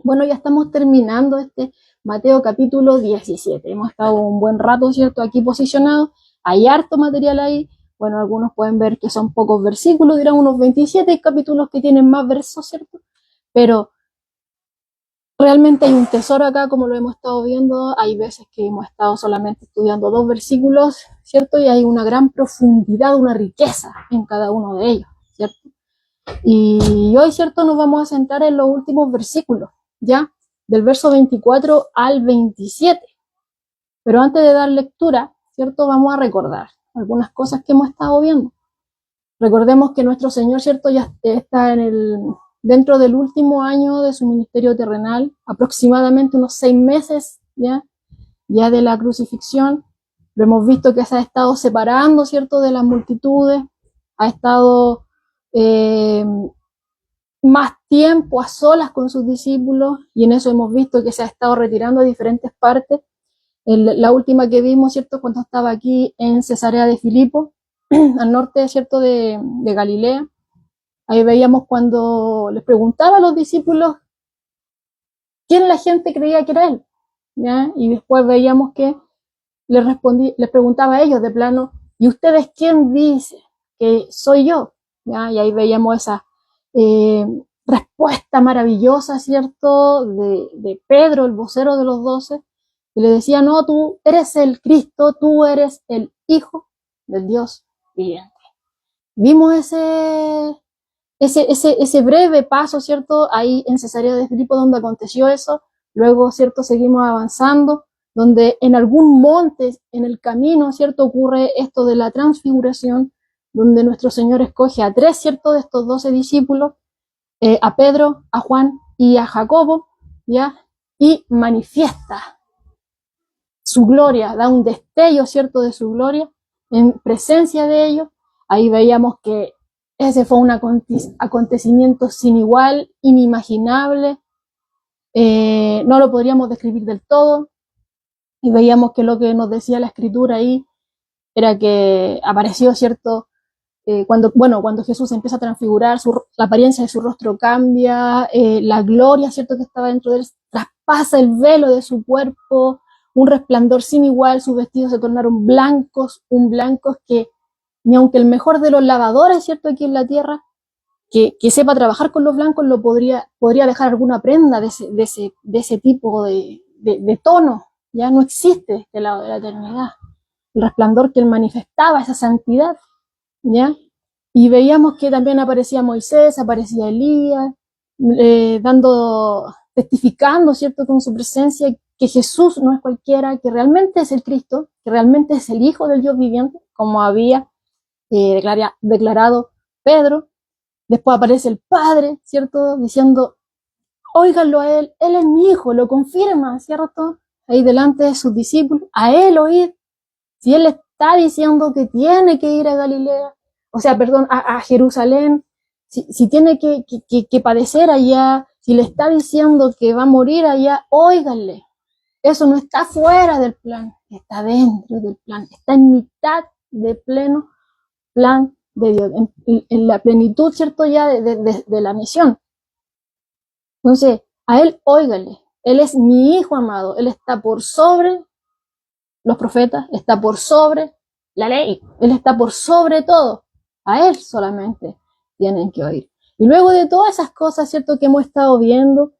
Bueno, ya estamos terminando este Mateo capítulo 17. Hemos estado un buen rato, ¿cierto?, aquí posicionados. Hay harto material ahí. Bueno, algunos pueden ver que son pocos versículos, dirán unos 27. Hay capítulos que tienen más versos, ¿cierto? Pero realmente hay un tesoro acá, como lo hemos estado viendo. Hay veces que hemos estado solamente estudiando 2 versículos, ¿cierto? Y hay una gran profundidad, una riqueza en cada uno de ellos, ¿cierto? Y hoy, ¿cierto?, nos vamos a centrar en los últimos versículos, ¿ya? Del verso 24 al 27. Pero antes de dar lectura, ¿cierto?, vamos a recordar algunas cosas que hemos estado viendo. Recordemos que nuestro Señor, ¿cierto?, ya está dentro del último año de su ministerio terrenal, aproximadamente unos 6 meses, ¿ya? Ya de la crucifixión. Lo hemos visto que se ha estado separando, ¿cierto?, de las multitudes, ha estado más tiempo a solas con sus discípulos, y en eso hemos visto que se ha estado retirando a diferentes partes. La última que vimos, ¿cierto?, cuando estaba aquí en Cesarea de Filipo, al norte, ¿cierto?, de Galilea. Ahí veíamos cuando les preguntaba a los discípulos quién la gente creía que era él, ¿ya? Y después veíamos que les preguntaba a ellos de plano, ¿y ustedes quién dice que soy yo? ¿Ya? Y ahí veíamos esa respuesta maravillosa, ¿cierto?, de Pedro, el vocero de los 12, y le decía, no, tú eres el Cristo, tú eres el Hijo del Dios viviente. Vimos ese breve paso, ¿cierto?, ahí en Cesarea de Filipo, donde aconteció eso. Luego, ¿cierto?, seguimos avanzando, donde en algún monte, en el camino, ¿cierto?, ocurre esto de la transfiguración, donde nuestro Señor escoge a 3, ¿cierto?, de estos 12 discípulos, a Pedro, a Juan y a Jacobo, ¿ya? Y manifiesta su gloria, da un destello, ¿cierto?, de su gloria en presencia de ellos. Ahí veíamos que ese fue un acontecimiento sin igual, inimaginable, no lo podríamos describir del todo, y veíamos que lo que nos decía la escritura ahí era que apareció, ¿cierto?, cuando Jesús empieza a transfigurar, la apariencia de su rostro cambia, la gloria, ¿cierto?, que estaba dentro de él traspasa el velo de su cuerpo, un resplandor sin igual, sus vestidos se tornaron blancos, que ni aunque el mejor de los lavadores, ¿cierto?, aquí en la tierra, que sepa trabajar con los blancos, lo podría dejar alguna prenda de ese tipo de tono. Ya no existe de este lado de la eternidad. El resplandor que él manifestaba, esa santidad, ¿ya? Y veíamos que también aparecía Moisés, aparecía Elías, testificando, ¿cierto?, con su presencia, que Jesús no es cualquiera, que realmente es el Cristo, que realmente es el Hijo del Dios viviente, como había declarado Pedro. Después aparece el Padre, ¿cierto?, diciendo, óiganlo a él es mi Hijo, lo confirma, ¿cierto?, ahí delante de sus discípulos, a él oíd. Si él está diciendo que tiene que ir a Galilea, a Jerusalén, si tiene que padecer allá, si le está diciendo que va a morir allá, óiganle. Eso no está fuera del plan, está dentro del plan, está en mitad de pleno plan de Dios, en la plenitud, ¿cierto?, ya de la misión. Entonces, a él óigale, él es mi Hijo amado, él está por sobre los profetas, está por sobre la ley, él está por sobre todo, a él solamente tienen que oír. Y luego de todas esas cosas, ¿cierto?, que hemos estado viendo,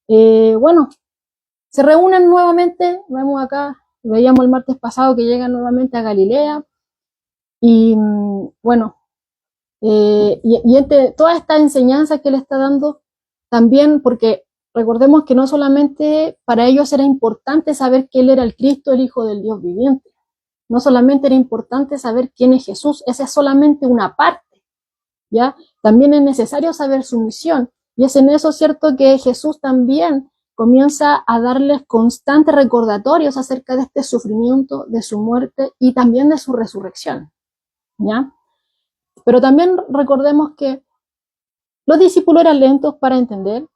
se reúnen nuevamente, vemos acá, veíamos el martes pasado que llegan nuevamente a Galilea, y entre toda esta enseñanza que le está dando, también porque recordemos que no solamente para ellos era importante saber que él era el Cristo, el Hijo del Dios viviente, no solamente era importante saber quién es Jesús, esa es solamente una parte, ¿ya? También es necesario saber su misión, y es en eso, ¿cierto?, que Jesús también comienza a darles constantes recordatorios acerca de este sufrimiento, de su muerte y también de su resurrección, ¿ya? Pero también recordemos que los discípulos eran lentos para entender,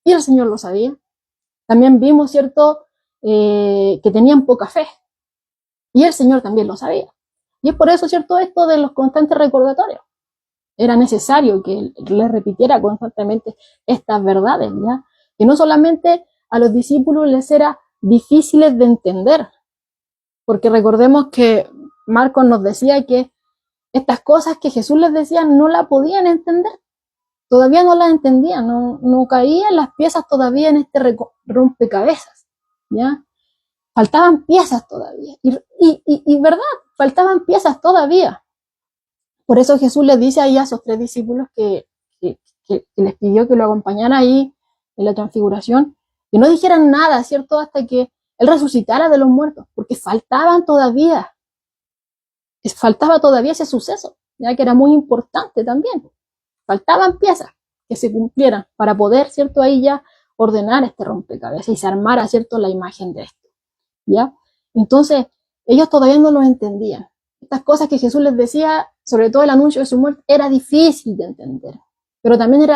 y el Señor lo sabía. También vimos, ¿cierto?, que tenían poca fe, y el Señor también lo sabía. Y es por eso, ¿cierto?, esto de los constantes recordatorios. Era necesario que Él les repitiera constantemente estas verdades, ¿ya? que no solamente a los discípulos les era difíciles de entender, porque recordemos que Marcos nos decía que estas cosas que Jesús les decía no la podían entender, todavía no las entendían, no caían las piezas todavía en este rompecabezas, ¿ya? Faltaban piezas todavía, y verdad, faltaban piezas todavía. Por eso Jesús les dice ahí a esos 3 discípulos que les pidió que lo acompañara ahí en la transfiguración, que no dijeran nada, ¿cierto? Hasta que Él resucitara de los muertos, porque faltaba todavía ese suceso, ya que era muy importante también. Faltaban piezas que se cumplieran para poder, ¿cierto? Ahí ya ordenar este rompecabezas y se armara, ¿cierto? La imagen de esto, ¿ya? Entonces, ellos todavía no lo entendían. Estas cosas que Jesús les decía, sobre todo el anuncio de su muerte, era difícil de entender, pero también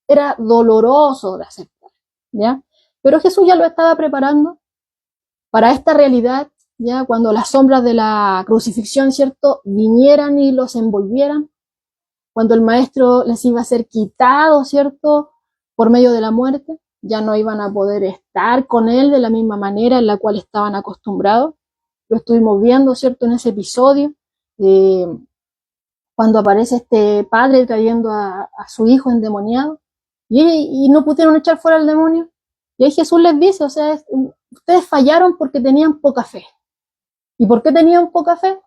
era doloroso de aceptar, ¿ya? Pero Jesús ya lo estaba preparando para esta realidad, ya cuando las sombras de la crucifixión, ¿cierto?, vinieran y los envolvieran, cuando el maestro les iba a ser quitado, ¿cierto?, por medio de la muerte, ya no iban a poder estar con él de la misma manera en la cual estaban acostumbrados. Lo estuvimos viendo, ¿cierto?, en ese episodio, cuando aparece este padre trayendo a su hijo endemoniado, y no pudieron echar fuera al demonio. Y ahí Jesús les dice, o sea, ustedes fallaron porque tenían poca fe. ¿Y por qué tenían poca fe?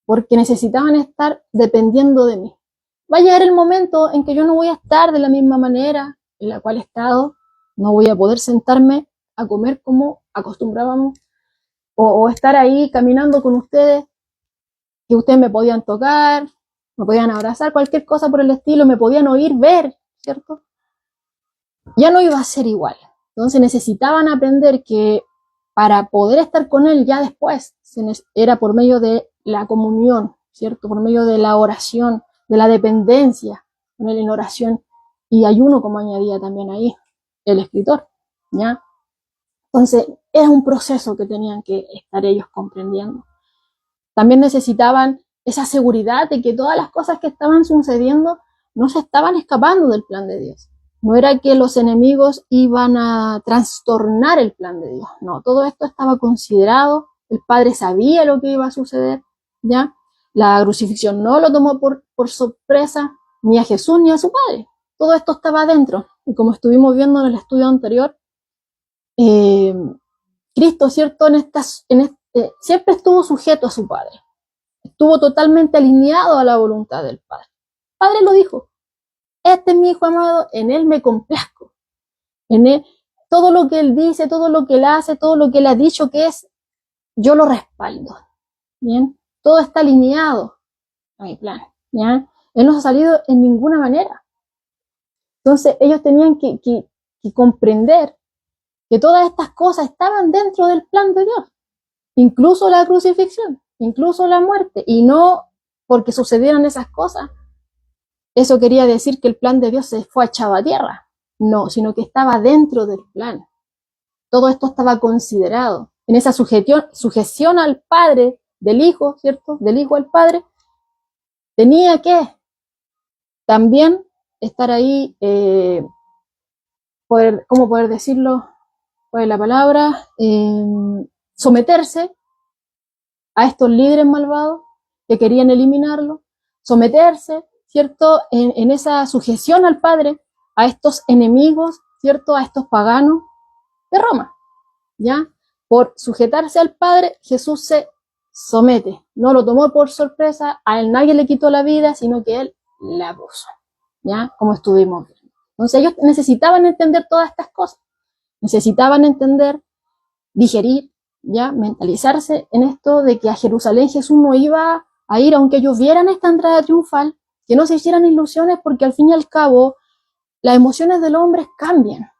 Porque necesitaban estar dependiendo de mí. Va a llegar el momento en que yo no voy a estar de la misma manera en la cual he estado, no voy a poder sentarme a comer como acostumbrábamos, o estar ahí caminando con ustedes, que ustedes me podían tocar, me podían abrazar, cualquier cosa por el estilo, me podían oír, ver, ¿cierto? Ya no iba a ser igual. Entonces necesitaban aprender que para poder estar con él ya después, era por medio de la comunión, ¿cierto? Por medio de la oración, de la dependencia con él en oración y ayuno, como añadía también ahí el escritor, ¿ya? Entonces era un proceso que tenían que estar ellos comprendiendo. También necesitaban esa seguridad de que todas las cosas que estaban sucediendo no se estaban escapando del plan de Dios. No era que los enemigos iban a trastornar el plan de Dios. No, todo esto estaba considerado. El Padre sabía lo que iba a suceder, ¿ya? La crucifixión no lo tomó por sorpresa ni a Jesús ni a su Padre. Todo esto estaba adentro. Y como estuvimos viendo en el estudio anterior, Cristo, ¿cierto? Siempre estuvo sujeto a su Padre. Estuvo totalmente alineado a la voluntad del Padre. El Padre lo dijo. Este es mi Hijo amado, en él me complazco. En él, todo lo que él dice, todo lo que él hace, todo lo que él ha dicho que es, yo lo respaldo. ¿Bien? Todo está alineado a mi plan. ¿Ya? Él no ha salido en ninguna manera. Entonces ellos tenían que comprender que todas estas cosas estaban dentro del plan de Dios. Incluso la crucifixión, incluso la muerte. Y no porque sucedieran esas cosas, eso quería decir que el plan de Dios se fue echado a tierra. No, sino que estaba dentro del plan. Todo esto estaba considerado. En esa sujeción al Padre, del Hijo, ¿cierto? Del Hijo al Padre, tenía que también estar ahí, ¿cómo poder decirlo? ¿Cuál es la palabra? Someterse a estos líderes malvados que querían eliminarlo, someterse, ¿cierto? En esa sujeción al Padre, a estos enemigos, ¿cierto? A estos paganos de Roma, ¿ya? Por sujetarse al Padre, Jesús se somete. No lo tomó por sorpresa, a él nadie le quitó la vida, sino que él la puso, ¿ya? Como estuvimos viendo. Entonces ellos necesitaban entender todas estas cosas, necesitaban entender, digerir, ya, mentalizarse en esto de que a Jerusalén Jesús no iba a ir, aunque ellos vieran esta entrada triunfal, que no se hicieran ilusiones, porque al fin y al cabo las emociones del hombre cambian.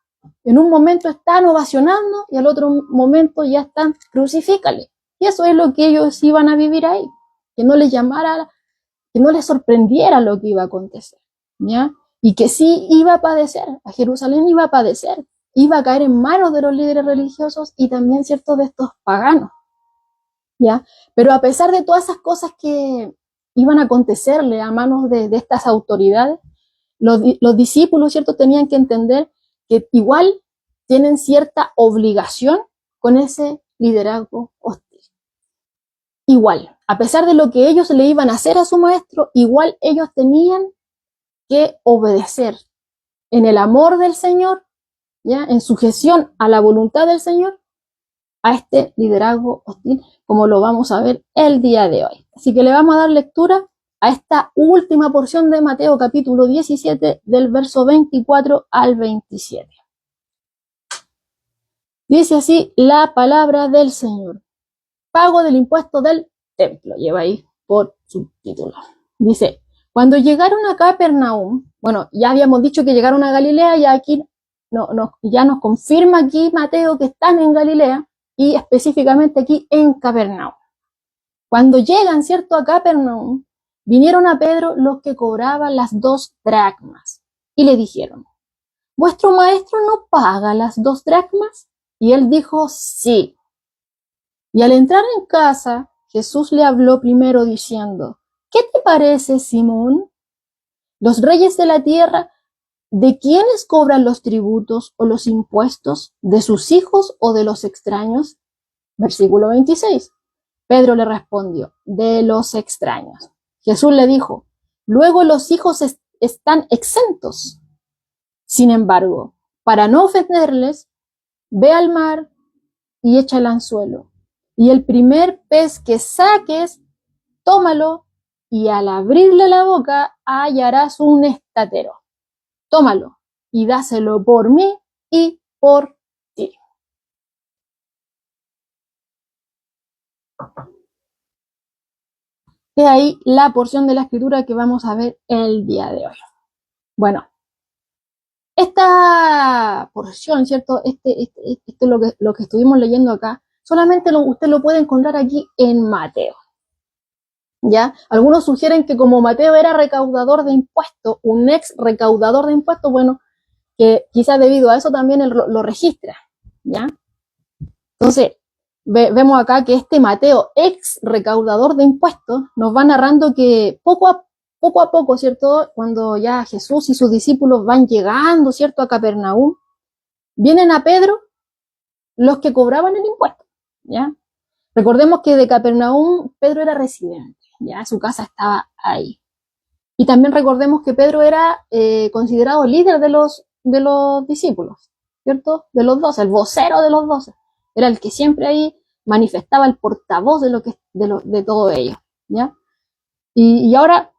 En un momento están ovacionando y al otro momento ya están crucifícale. Y eso es lo que ellos iban a vivir ahí, que no les llamara, que no les sorprendiera lo que iba a acontecer, ¿ya? Y que sí iba a padecer, a Jerusalén iba a padecer, iba a caer en manos de los líderes religiosos y también, ¿cierto?, de estos paganos, ¿ya? Pero a pesar de todas esas cosas que iban a acontecerle a manos de estas autoridades, los discípulos, ¿cierto?, tenían que entender que igual tienen cierta obligación con ese liderazgo hostil. Igual, a pesar de lo que ellos le iban a hacer a su maestro, igual ellos tenían que obedecer en el amor del Señor, ¿ya? En sujeción a la voluntad del Señor, a este liderazgo hostil, como lo vamos a ver el día de hoy. Así que le vamos a dar lectura a esta última porción de Mateo capítulo 17 del verso 24 al 27. Dice así la palabra del Señor. Pago del impuesto del templo, lleva ahí por subtítulo. Dice, cuando llegaron a Capernaum, bueno, ya habíamos dicho que llegaron a Galilea y aquí ya nos confirma aquí Mateo que están en Galilea y específicamente aquí en Capernaum. Cuando llegan, ¿cierto?, a Capernaum, vinieron a Pedro los que cobraban las 2 dracmas y le dijeron, ¿vuestro maestro no paga las 2 dracmas? Y él dijo, sí. Y al entrar en casa, Jesús le habló primero diciendo, ¿qué te parece, Simón? Los reyes de la tierra, ¿de quiénes cobran los tributos o los impuestos? ¿De sus hijos o de los extraños? Versículo 26. Pedro le respondió, de los extraños. Jesús le dijo, luego los hijos están exentos. Sin embargo, para no ofenderles, ve al mar y echa el anzuelo. Y el primer pez que saques, tómalo, y al abrirle la boca hallarás un estatero. Tómalo y dáselo por mí y por ti. Es ahí la porción de la escritura que vamos a ver el día de hoy. Bueno, esta porción, ¿cierto? Lo que estuvimos leyendo acá, solamente usted lo puede encontrar aquí en Mateo. ¿Ya? Algunos sugieren que como Mateo era recaudador de impuestos, un ex recaudador de impuestos, bueno, que quizás debido a eso también él lo registra, ¿ya? Entonces, vemos acá que este Mateo, ex recaudador de impuestos, nos va narrando que poco a poco, ¿cierto? Cuando ya Jesús y sus discípulos van llegando, ¿cierto?, a Capernaum, vienen a Pedro los que cobraban el impuesto, ¿ya? Recordemos que de Capernaum Pedro era residente, ya su casa estaba ahí. Y también recordemos que Pedro era considerado líder de los discípulos, ¿cierto? De los 12, el vocero de los 12. Era el que siempre ahí manifestaba el portavoz de todo ello, ¿ya? Y ahora,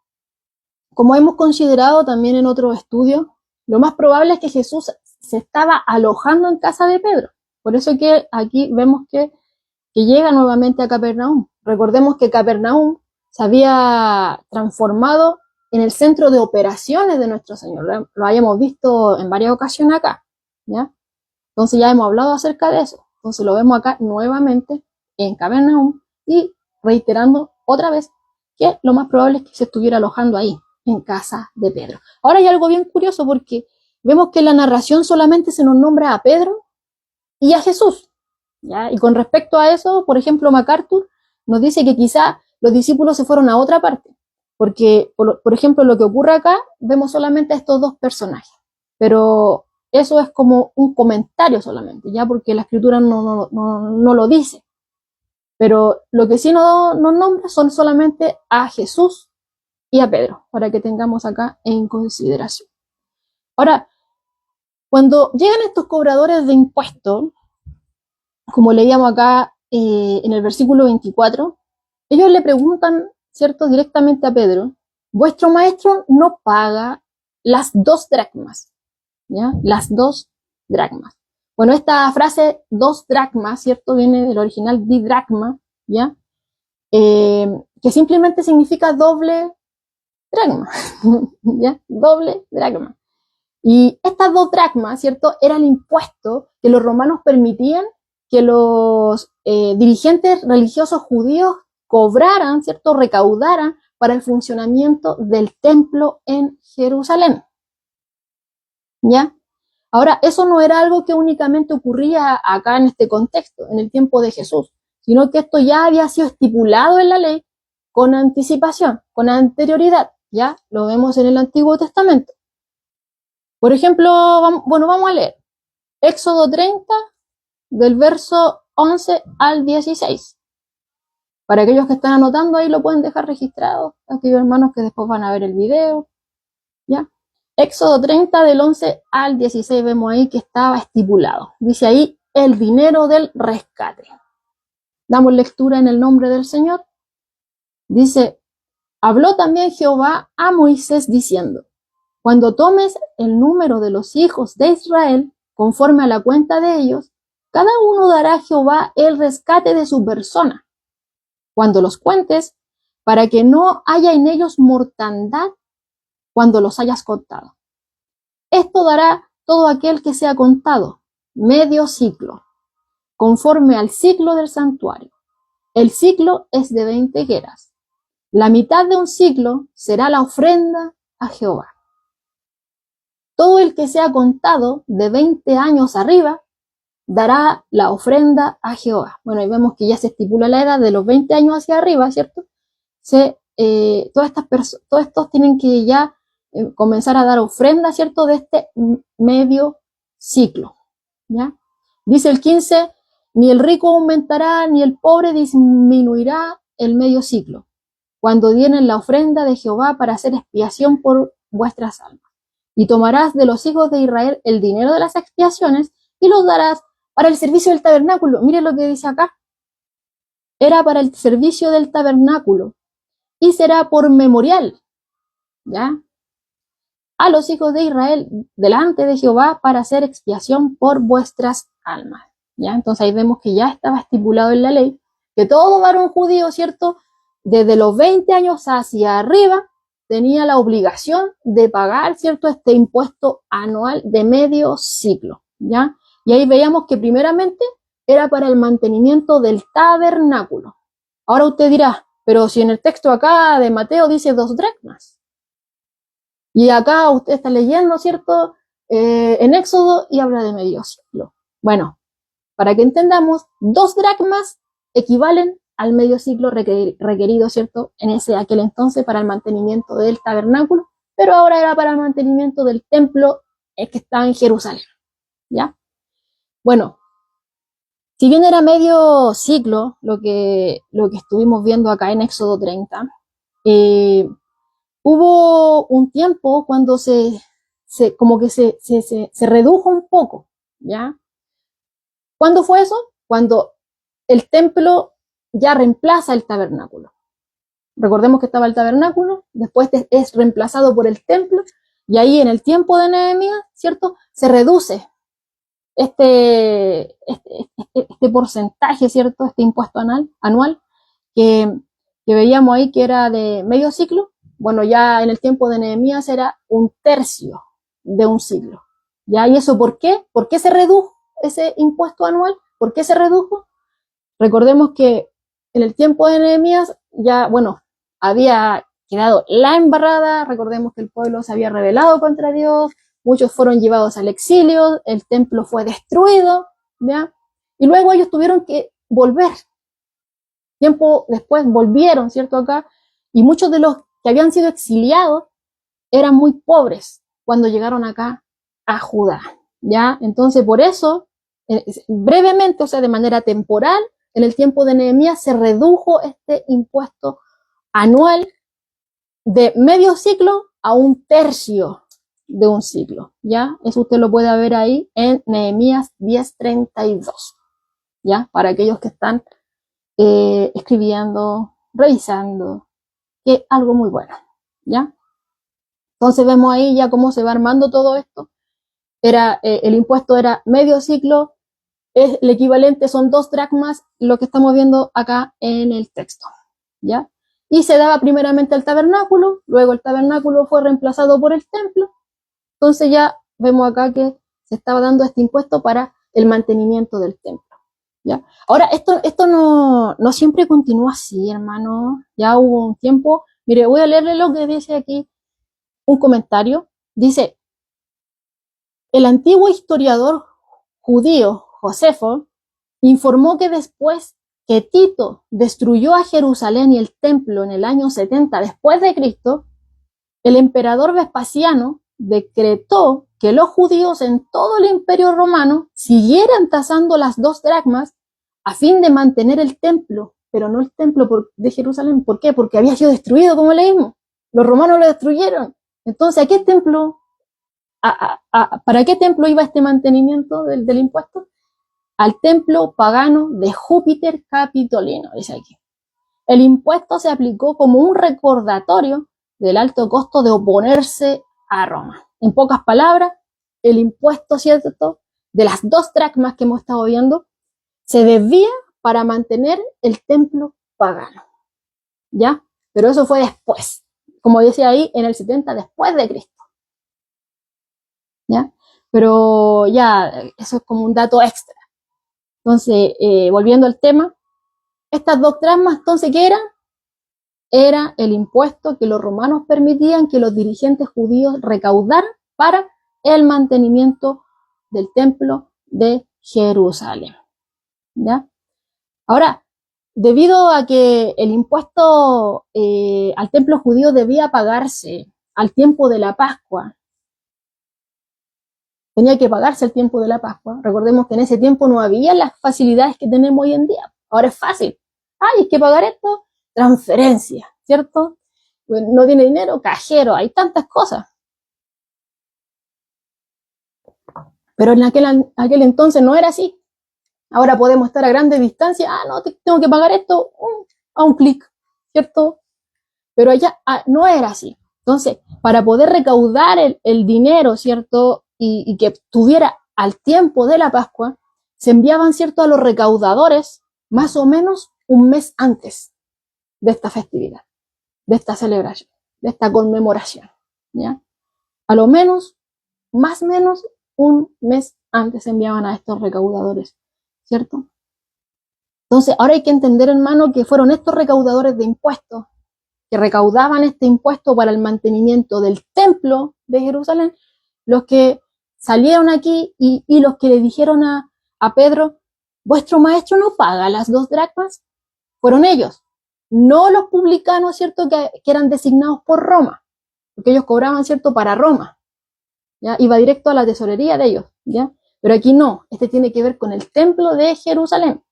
como hemos considerado también en otros estudios, lo más probable es que Jesús se estaba alojando en casa de Pedro. Por eso que aquí vemos que llega nuevamente a Capernaum. Recordemos que Capernaum se había transformado en el centro de operaciones de nuestro Señor. Lo habíamos visto en varias ocasiones acá, ¿ya? Entonces ya hemos hablado acerca de eso. Entonces lo vemos acá nuevamente en Capernaum y reiterando otra vez que lo más probable es que se estuviera alojando ahí, en casa de Pedro. Ahora hay algo bien curioso porque vemos que en la narración solamente se nos nombra a Pedro y a Jesús, ¿ya? Y con respecto a eso, por ejemplo, MacArthur nos dice que quizá los discípulos se fueron a otra parte, porque, por ejemplo, lo que ocurre acá, vemos solamente a estos 2 personajes, pero eso es como un comentario solamente, ya, porque la escritura no lo dice, pero lo que sí nos nombra son solamente a Jesús y a Pedro, para que tengamos acá en consideración. Ahora, cuando llegan estos cobradores de impuestos, como leíamos acá en el versículo 24, ellos le preguntan, ¿cierto?, directamente a Pedro, vuestro maestro no paga las 2 dracmas, ¿ya? Las 2 dracmas. Bueno, esta frase 2 dracmas, ¿cierto?, viene del original didracma, ¿ya? Que simplemente significa doble dracma, ¿ya? Doble dracma. Y estas 2 dracmas, ¿cierto?, era el impuesto que los romanos permitían que los dirigentes religiosos judíos cobraran, ¿cierto?, recaudaran para el funcionamiento del templo en Jerusalén, ¿ya? Ahora, eso no era algo que únicamente ocurría acá en este contexto, en el tiempo de Jesús, sino que esto ya había sido estipulado en la ley con anticipación, con anterioridad, ¿ya? Lo vemos en el Antiguo Testamento. Por ejemplo, vamos a leer. Éxodo 30, del verso 11 al 16. Para aquellos que están anotando, ahí lo pueden dejar registrado. Aquellos hermanos que después van a ver el video. ¿Ya? Éxodo 30, del 11 al 16, vemos ahí que estaba estipulado. Dice ahí, el dinero del rescate. Damos lectura en el nombre del Señor. Dice, habló también Jehová a Moisés diciendo, cuando tomes el número de los hijos de Israel, conforme a la cuenta de ellos, cada uno dará a Jehová el rescate de su persona. Cuando los cuentes, para que no haya en ellos mortandad cuando los hayas contado. Esto dará todo aquel que sea contado, medio ciclo, conforme al ciclo del santuario. El ciclo es de 20 higueras. La mitad de un ciclo será la ofrenda a Jehová. Todo el que sea contado de 20 años arriba dará la ofrenda a Jehová. Bueno, ahí vemos que ya se estipula la edad de los 20 años hacia arriba, ¿cierto? Todos estos tienen que ya comenzar a dar ofrenda, ¿cierto? De este medio ciclo, ¿ya? Dice el 15, ni el rico aumentará, ni el pobre disminuirá el medio ciclo, cuando dieren la ofrenda de Jehová para hacer expiación por vuestras almas. Y tomarás de los hijos de Israel el dinero de las expiaciones y los darás para el servicio del tabernáculo. Mire lo que dice acá. Era para el servicio del tabernáculo y será por memorial, ¿ya? A los hijos de Israel delante de Jehová para hacer expiación por vuestras almas, ¿ya? Entonces ahí vemos que ya estaba estipulado en la ley que todo varón judío, ¿cierto? Desde los 20 años hacia arriba tenía la obligación de pagar, ¿cierto? Este impuesto anual de medio ciclo, ¿ya? Y ahí veíamos que primeramente era para el mantenimiento del tabernáculo. Ahora usted dirá, pero si en el texto acá de Mateo dice 2 dracmas. Y acá usted está leyendo, ¿cierto? En Éxodo y habla de medio ciclo. Bueno, para que entendamos, 2 dracmas equivalen al medio ciclo requerido, ¿cierto? En aquel entonces para el mantenimiento del tabernáculo, pero ahora era para el mantenimiento del templo que está en Jerusalén, ¿ya? Bueno, si bien era medio ciclo lo que estuvimos viendo acá en Éxodo 30, hubo un tiempo cuando se redujo un poco, ¿ya? ¿Cuándo fue eso? Cuando el templo ya reemplaza el tabernáculo. Recordemos que estaba el tabernáculo, después es reemplazado por el templo, y ahí en el tiempo de Nehemías, ¿cierto? Se reduce este porcentaje, ¿cierto? Este impuesto anual que veíamos ahí que era de medio ciclo. Bueno, ya en el tiempo de Nehemías era 1/3 de un ciclo. ¿Ya? ¿Y eso por qué? ¿Por qué se redujo ese impuesto anual? ¿Por qué se redujo? Recordemos que en el tiempo de Nehemías ya, bueno, había quedado la embarrada. Recordemos que el pueblo se había rebelado contra Dios, muchos fueron llevados al exilio, el templo fue destruido, ¿ya? Y luego ellos tuvieron que volver. Tiempo después volvieron, ¿cierto? Acá, y muchos de los que habían sido exiliados eran muy pobres cuando llegaron acá a Judá, ¿ya? Entonces, por eso, brevemente, o sea, de manera temporal, en el tiempo de Nehemías se redujo este impuesto anual de medio ciclo a 1/3 de un ciclo, ¿ya? Eso usted lo puede ver ahí en Nehemías 10:32, ¿ya? Para aquellos que están escribiendo, revisando, que es algo muy bueno, ¿ya? Entonces vemos ahí ya cómo se va armando todo esto. El impuesto era medio ciclo, el equivalente son 2 dracmas, lo que estamos viendo acá en el texto, ¿ya? Y se daba primeramente al tabernáculo, luego el tabernáculo fue reemplazado por el templo, entonces ya vemos acá que se estaba dando este impuesto para el mantenimiento del templo, ¿ya? Ahora, esto no siempre continúa así, hermano, ya hubo un tiempo. Mire, voy a leerle lo que dice aquí, un comentario, dice, el antiguo historiador judío Josefo informó que después que Tito destruyó a Jerusalén y el templo en el año 70 después de Cristo, el emperador Vespasiano decretó que los judíos en todo el imperio romano siguieran tasando las 2 dracmas a fin de mantener el templo, pero no el templo de Jerusalén. ¿Por qué? Porque había sido destruido, como leímos. Los romanos lo destruyeron. Entonces, ¿a qué templo? ¿Para qué templo iba este mantenimiento del impuesto? Al templo pagano de Júpiter Capitolino, dice aquí. El impuesto se aplicó como un recordatorio del alto costo de oponerse a Roma. En pocas palabras, el impuesto, ¿cierto?, de las 2 dracmas que hemos estado viendo, se debía para mantener el templo pagano, ¿ya? Pero eso fue después, como decía ahí, en el 70 después de Cristo, ¿ya? Pero ya, eso es como un dato extra. Entonces, volviendo al tema, estas 2 dracmas, entonces, ¿qué eran? Era el impuesto que los romanos permitían que los dirigentes judíos recaudaran para el mantenimiento del templo de Jerusalén, ¿ya? Ahora, debido a que el impuesto al templo judío debía pagarse al tiempo de la Pascua, tenía que pagarse al tiempo de la Pascua. Recordemos que en ese tiempo no había las facilidades que tenemos hoy en día. Ahora es fácil. Ay, hay que pagar esto, transferencia, ¿cierto? No tiene dinero, cajero, hay tantas cosas. Pero en aquel entonces no era así. Ahora podemos estar a grande distancia. No, tengo que pagar esto a un clic, ¿cierto? Pero allá no era así. Entonces, para poder recaudar el dinero, ¿cierto? Y que tuviera al tiempo de la Pascua, se enviaban, ¿cierto?, a los recaudadores más o menos un mes antes de esta festividad, de esta celebración, de esta conmemoración, ¿ya? A lo menos, más o menos, un mes antes se enviaban a estos recaudadores, ¿cierto? Entonces, ahora hay que entender, hermano, que fueron estos recaudadores de impuestos que recaudaban este impuesto para el mantenimiento del templo de Jerusalén, los que salieron aquí y los que le dijeron a Pedro, vuestro maestro no paga las 2 dracmas, fueron ellos, no los publicanos, ¿cierto?, que eran designados por Roma, porque ellos cobraban, ¿cierto?, para Roma, ¿ya? Iba directo a la tesorería de ellos, ¿ya? Pero aquí no, este tiene que ver con el templo de Jerusalén.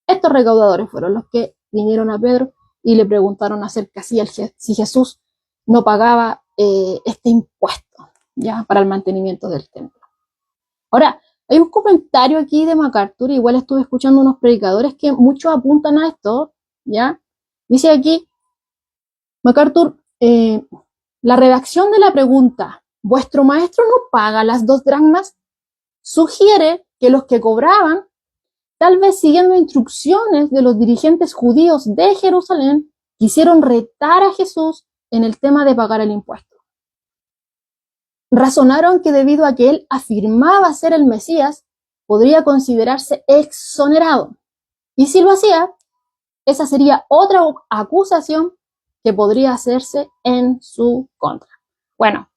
Estos recaudadores fueron los que vinieron a Pedro y le preguntaron acerca si Jesús no pagaba este impuesto, ¿ya?, para el mantenimiento del templo. Ahora, hay un comentario aquí de MacArthur, igual estuve escuchando unos predicadores que muchos apuntan a esto, ¿ya? Dice aquí, MacArthur, la redacción de la pregunta, ¿vuestro maestro no paga las 2 dracmas? Sugiere que los que cobraban, tal vez siguiendo instrucciones de los dirigentes judíos de Jerusalén, quisieron retar a Jesús en el tema de pagar el impuesto. Razonaron que debido a que él afirmaba ser el Mesías, podría considerarse exonerado. Y si lo hacía, esa sería otra acusación que podría hacerse en su contra. Bueno,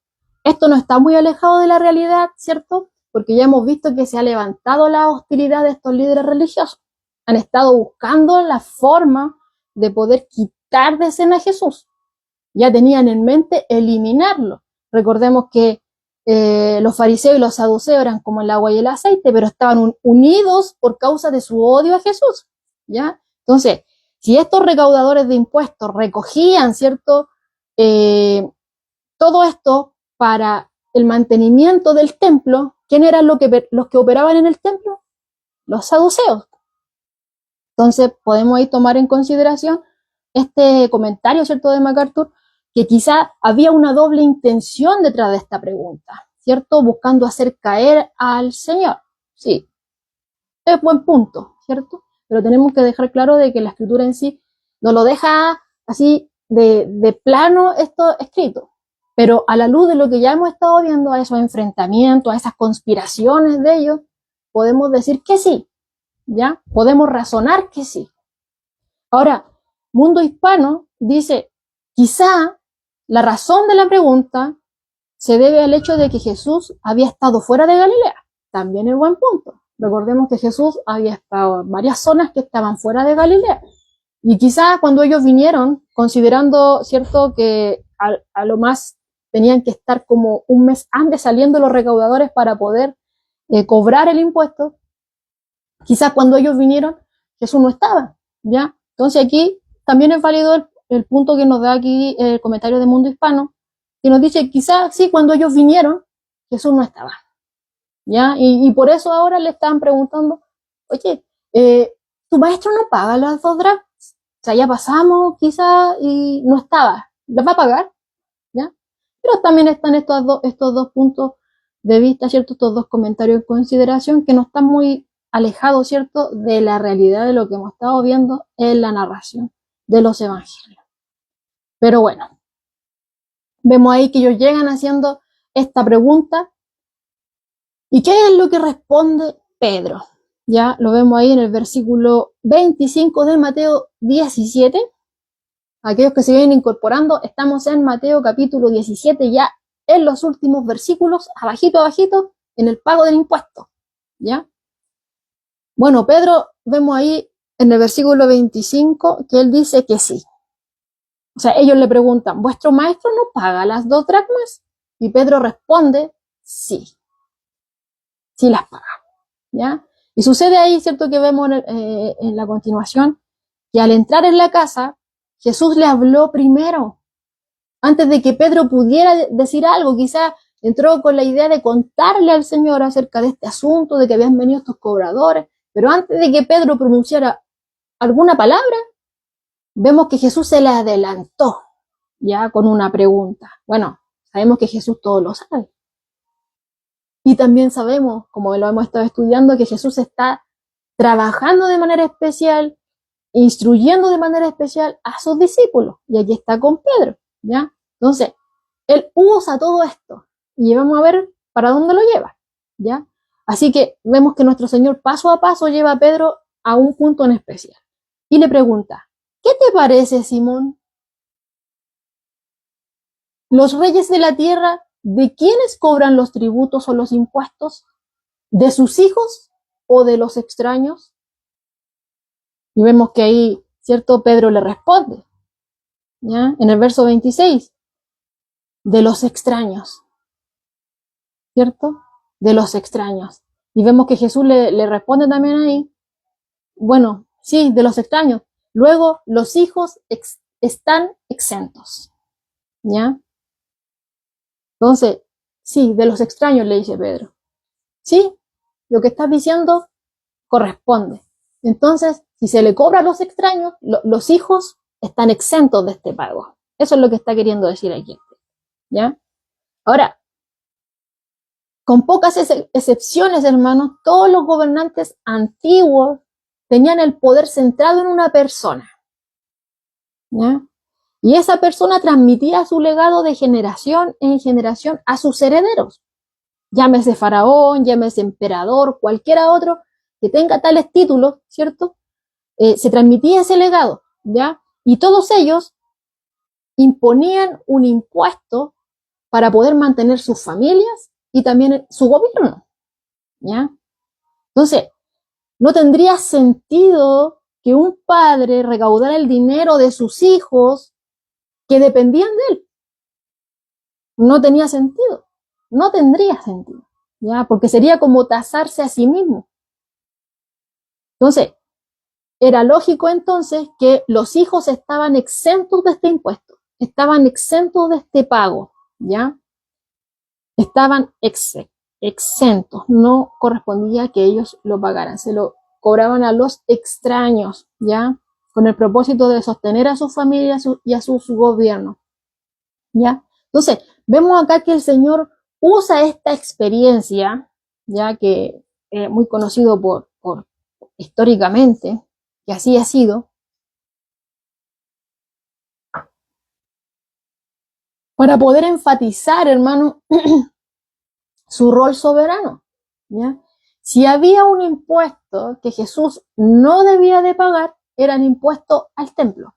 esto no está muy alejado de la realidad, ¿cierto? Porque ya hemos visto que se ha levantado la hostilidad de estos líderes religiosos. Han estado buscando la forma de poder quitar de escena a Jesús. Ya tenían en mente eliminarlo. Recordemos que los fariseos y los saduceos eran como el agua y el aceite, pero estaban unidos por causa de su odio a Jesús, ¿ya? Entonces, si estos recaudadores de impuestos recogían, ¿cierto?, todo esto para el mantenimiento del templo, ¿quién eran los que operaban en el templo? Los saduceos. Entonces, podemos ahí tomar en consideración este comentario, ¿cierto?, de MacArthur, que quizá había una doble intención detrás de esta pregunta, ¿cierto?, buscando hacer caer al Señor. Sí, es buen punto, ¿cierto? Pero tenemos que dejar claro de que la escritura en sí no lo deja así de plano esto escrito. Pero a la luz de lo que ya hemos estado viendo, a esos enfrentamientos, a esas conspiraciones de ellos, podemos decir que sí, ¿ya? Podemos razonar que sí. Ahora, Mundo Hispano dice, quizá la razón de la pregunta se debe al hecho de que Jesús había estado fuera de Galilea. También es buen punto. Recordemos que Jesús había estado en varias zonas que estaban fuera de Galilea. Y quizá cuando ellos vinieron, considerando, ¿cierto?, que a lo más tenían que estar como un mes antes saliendo los recaudadores para poder cobrar el impuesto. Quizás cuando ellos vinieron, Jesús no estaba, ¿ya? Entonces aquí también es válido el punto que nos da aquí el comentario de Mundo Hispano, que nos dice, quizás sí, cuando ellos vinieron, Jesús no estaba, ¿ya? Y por eso ahora le estaban preguntando, oye, tu maestro no paga las 2 dracmas. O sea, ya pasamos quizás y no estaba. ¿Las va a pagar? ¿Ya? Pero también están estos dos puntos de vista, ¿cierto? Estos dos comentarios en consideración que no están muy alejados, ¿cierto? De la realidad de lo que hemos estado viendo en la narración de los evangelios. Pero bueno, vemos ahí que ellos llegan haciendo esta pregunta. ¿Y qué es lo que responde Pedro? Ya lo vemos ahí en el versículo 25 de Mateo 17. Aquellos que se vienen incorporando, estamos en Mateo capítulo 17, ya en los últimos versículos, abajito, en el pago del impuesto. ¿Ya? Bueno, Pedro, vemos ahí en el versículo 25 que él dice que sí. O sea, ellos le preguntan, ¿vuestro maestro no paga las 2 dracmas? Y Pedro responde, sí. Sí las paga. ¿Ya? Y sucede ahí, ¿cierto? Que vemos en la continuación, que al entrar en la casa, Jesús le habló primero. Antes de que Pedro pudiera decir algo, quizá entró con la idea de contarle al Señor acerca de este asunto, de que habían venido estos cobradores, pero antes de que Pedro pronunciara alguna palabra, vemos que Jesús se le adelantó, ya con una pregunta. Bueno, sabemos que Jesús todo lo sabe. Y también sabemos, como lo hemos estado estudiando, que Jesús está trabajando de manera especial, instruyendo de manera especial a sus discípulos. Y aquí está con Pedro, ¿ya? Entonces, él usa todo esto y vamos a ver para dónde lo lleva, ¿ya? Así que vemos que nuestro Señor paso a paso lleva a Pedro a un punto en especial. Y le pregunta, ¿qué te parece, Simón? ¿Los reyes de la tierra, de quiénes cobran los tributos o los impuestos? ¿De sus hijos o de los extraños? Y vemos que ahí, ¿cierto? Pedro le responde, ¿ya? En el verso 26, de los extraños, ¿cierto? De los extraños. Y vemos que Jesús le responde también ahí, bueno, sí, de los extraños. Luego, los hijos están exentos, ¿ya? Entonces, sí, de los extraños, le dice Pedro. Sí, lo que estás diciendo corresponde. Entonces, si se le cobra a los extraños, los hijos están exentos de este pago. Eso es lo que está queriendo decir aquí, ¿ya? Ahora, con pocas excepciones, hermanos, todos los gobernantes antiguos tenían el poder centrado en una persona, ¿ya? Y esa persona transmitía su legado de generación en generación a sus herederos. Llámese faraón, llámese emperador, cualquiera otro que tenga tales títulos, ¿cierto? Se transmitía ese legado, ¿ya? Y todos ellos imponían un impuesto para poder mantener sus familias y también su gobierno, ¿ya? Entonces, no tendría sentido que un padre recaudara el dinero de sus hijos que dependían de él. No tenía sentido, no tendría sentido, ¿ya? Porque sería como tasarse a sí mismo. Entonces, era lógico entonces que los hijos estaban exentos de este impuesto, estaban exentos de este pago, ¿ya? Estaban exentos, no correspondía que ellos lo pagaran, se lo cobraban a los extraños, ¿ya? Con el propósito de sostener a sus familias y a sus gobiernos, ¿ya? Entonces, vemos acá que el Señor usa esta experiencia, ya que es muy conocido por históricamente, que así ha sido, para poder enfatizar, hermano, su rol soberano, ¿ya? Si había un impuesto que Jesús no debía de pagar, era el impuesto al templo,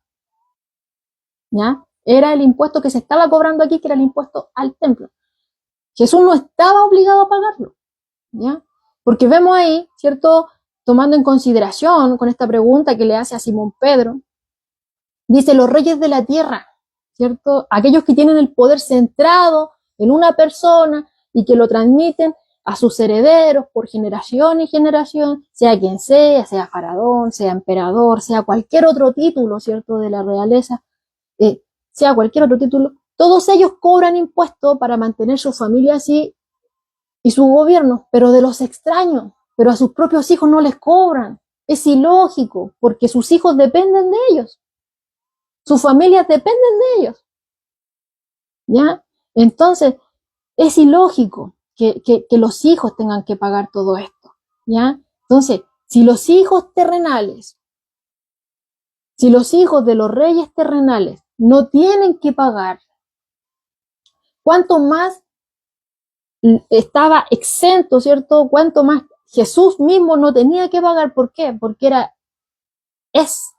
¿ya? Era el impuesto que se estaba cobrando aquí, que era el impuesto al templo. Jesús no estaba obligado a pagarlo, ¿ya? Porque vemos ahí, ¿cierto? Tomando en consideración con esta pregunta que le hace a Simón Pedro, dice, los reyes de la tierra, ¿cierto? Aquellos que tienen el poder centrado en una persona y que lo transmiten a sus herederos por generación y generación, sea quien sea faraón, sea emperador, sea cualquier otro título, ¿cierto?, de la realeza, sea cualquier otro título, todos ellos cobran impuestos para mantener su familia así y su gobierno, pero de los extraños, pero a sus propios hijos no les cobran. Es ilógico, porque sus hijos dependen de ellos, sus familias dependen de ellos, ¿ya? Entonces, es ilógico que los hijos tengan que pagar todo esto, ¿ya? Entonces, si los hijos terrenales, si los hijos de los reyes terrenales no tienen que pagar, ¿cuánto más estaba exento, ¿cierto? ¿Cuánto más Jesús mismo no tenía que pagar? ¿Por qué? Porque es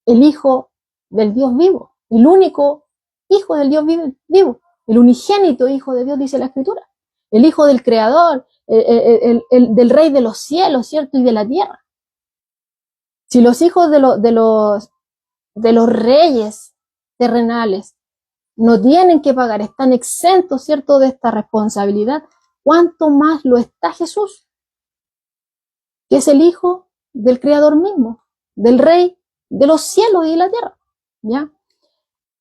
el Hijo del Dios vivo, el único Hijo del Dios vivo, el unigénito Hijo de Dios, dice la Escritura, el Hijo del Creador, del Rey de los cielos, ¿cierto? Y de la tierra. Si los hijos de los reyes terrenales no tienen que pagar, están exentos, ¿cierto?, de esta responsabilidad, ¿cuánto más lo está Jesús, que es el Hijo del Creador mismo, del Rey de los cielos y de la tierra? ¿Ya?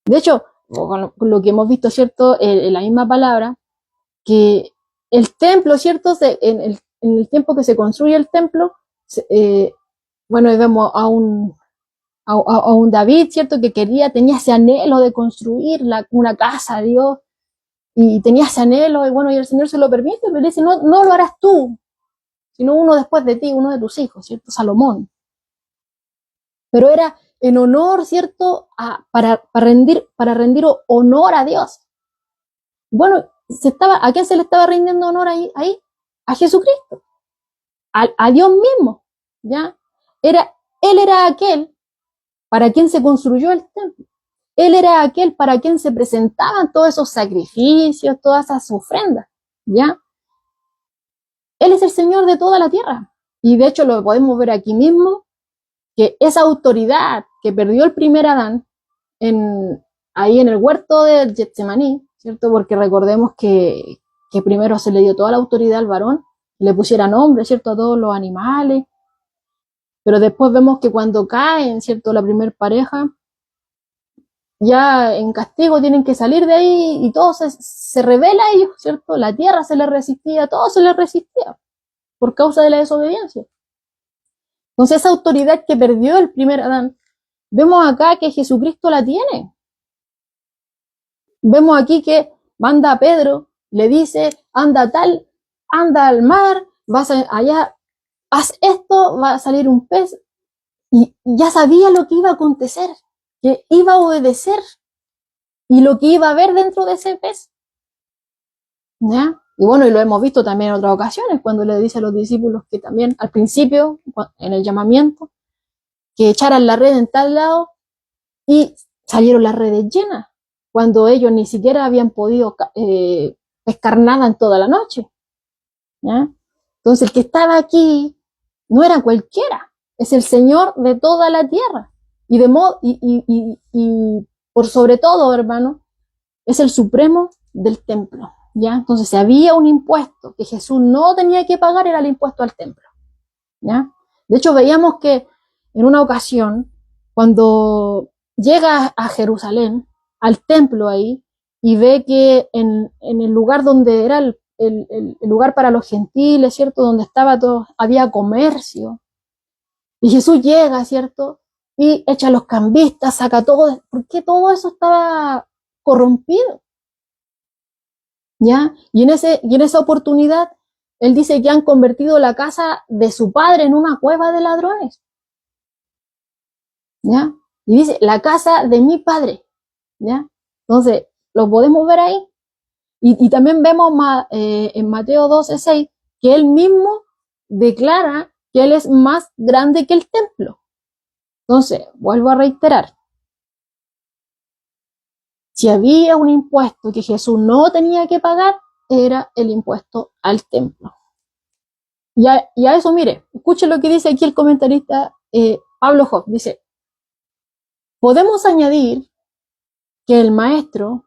De hecho, con lo que hemos visto, ¿cierto?, en la misma palabra, que el templo, ¿cierto?, en el tiempo que se construye el templo, bueno, vemos a un David, ¿cierto?, que tenía ese anhelo de construir una casa a Dios, y tenía ese anhelo, y bueno, y el Señor se lo permite, pero le dice, no, no lo harás tú, sino uno después de ti, uno de tus hijos, ¿cierto?, Salomón. Pero era en honor, ¿cierto?, para rendir honor a Dios. Bueno, ¿a quién se le estaba rindiendo honor ahí? A Jesucristo, a Dios mismo, ¿ya? Él era aquel para quien se construyó el templo. Él era aquel para quien se presentaban todos esos sacrificios, todas esas ofrendas, ¿ya? Él es el Señor de toda la tierra. Y de hecho lo podemos ver aquí mismo, que esa autoridad que perdió el primer Adán ahí en el huerto de Getsemaní, ¿cierto? Porque recordemos que primero se le dio toda la autoridad al varón, le pusiera nombre, ¿cierto?, a todos los animales, pero después vemos que cuando caen, ¿cierto?, la primer pareja, ya en castigo tienen que salir de ahí y todo se revela a ellos, ¿cierto? La tierra se les resistía, todo se les resistía por causa de la desobediencia. Entonces esa autoridad que perdió el primer Adán, vemos acá que Jesucristo la tiene. Vemos aquí que manda a Pedro, le dice, anda al mar, vas allá, haz esto, va a salir un pez, y ya sabía lo que iba a acontecer, que iba a obedecer y lo que iba a haber dentro de ese pez, ¿ya? Y bueno, y lo hemos visto también en otras ocasiones, cuando le dice a los discípulos que también al principio, en el llamamiento, que echaran la red en tal lado, y salieron las redes llenas, cuando ellos ni siquiera habían podido pescar nada en toda la noche, ¿ya? Entonces el que estaba aquí no era cualquiera, es el Señor de toda la tierra, y por sobre todo, hermano, es el supremo del templo, ¿ya? Entonces, si había un impuesto que Jesús no tenía que pagar, era el impuesto al templo, ¿ya? De hecho, veíamos que en una ocasión, cuando llega a Jerusalén, al templo ahí, y ve que en el lugar donde era el lugar para los gentiles, ¿cierto?, donde estaba todo, había comercio, y Jesús llega, ¿cierto?, y echa a los cambistas, saca todo, porque todo eso estaba corrompido, ¿ya? Y en esa oportunidad, él dice que han convertido la casa de su padre en una cueva de ladrones, ¿ya? Y dice, la casa de mi padre, ¿ya? Entonces, lo podemos ver ahí. Y también vemos en Mateo 12:6 que él mismo declara que él es más grande que el templo. Entonces, vuelvo a reiterar, si había un impuesto que Jesús no tenía que pagar, era el impuesto al templo. Y a eso, mire, escuchen lo que dice aquí el comentarista Pablo Hoff. Dice, podemos añadir que el Maestro,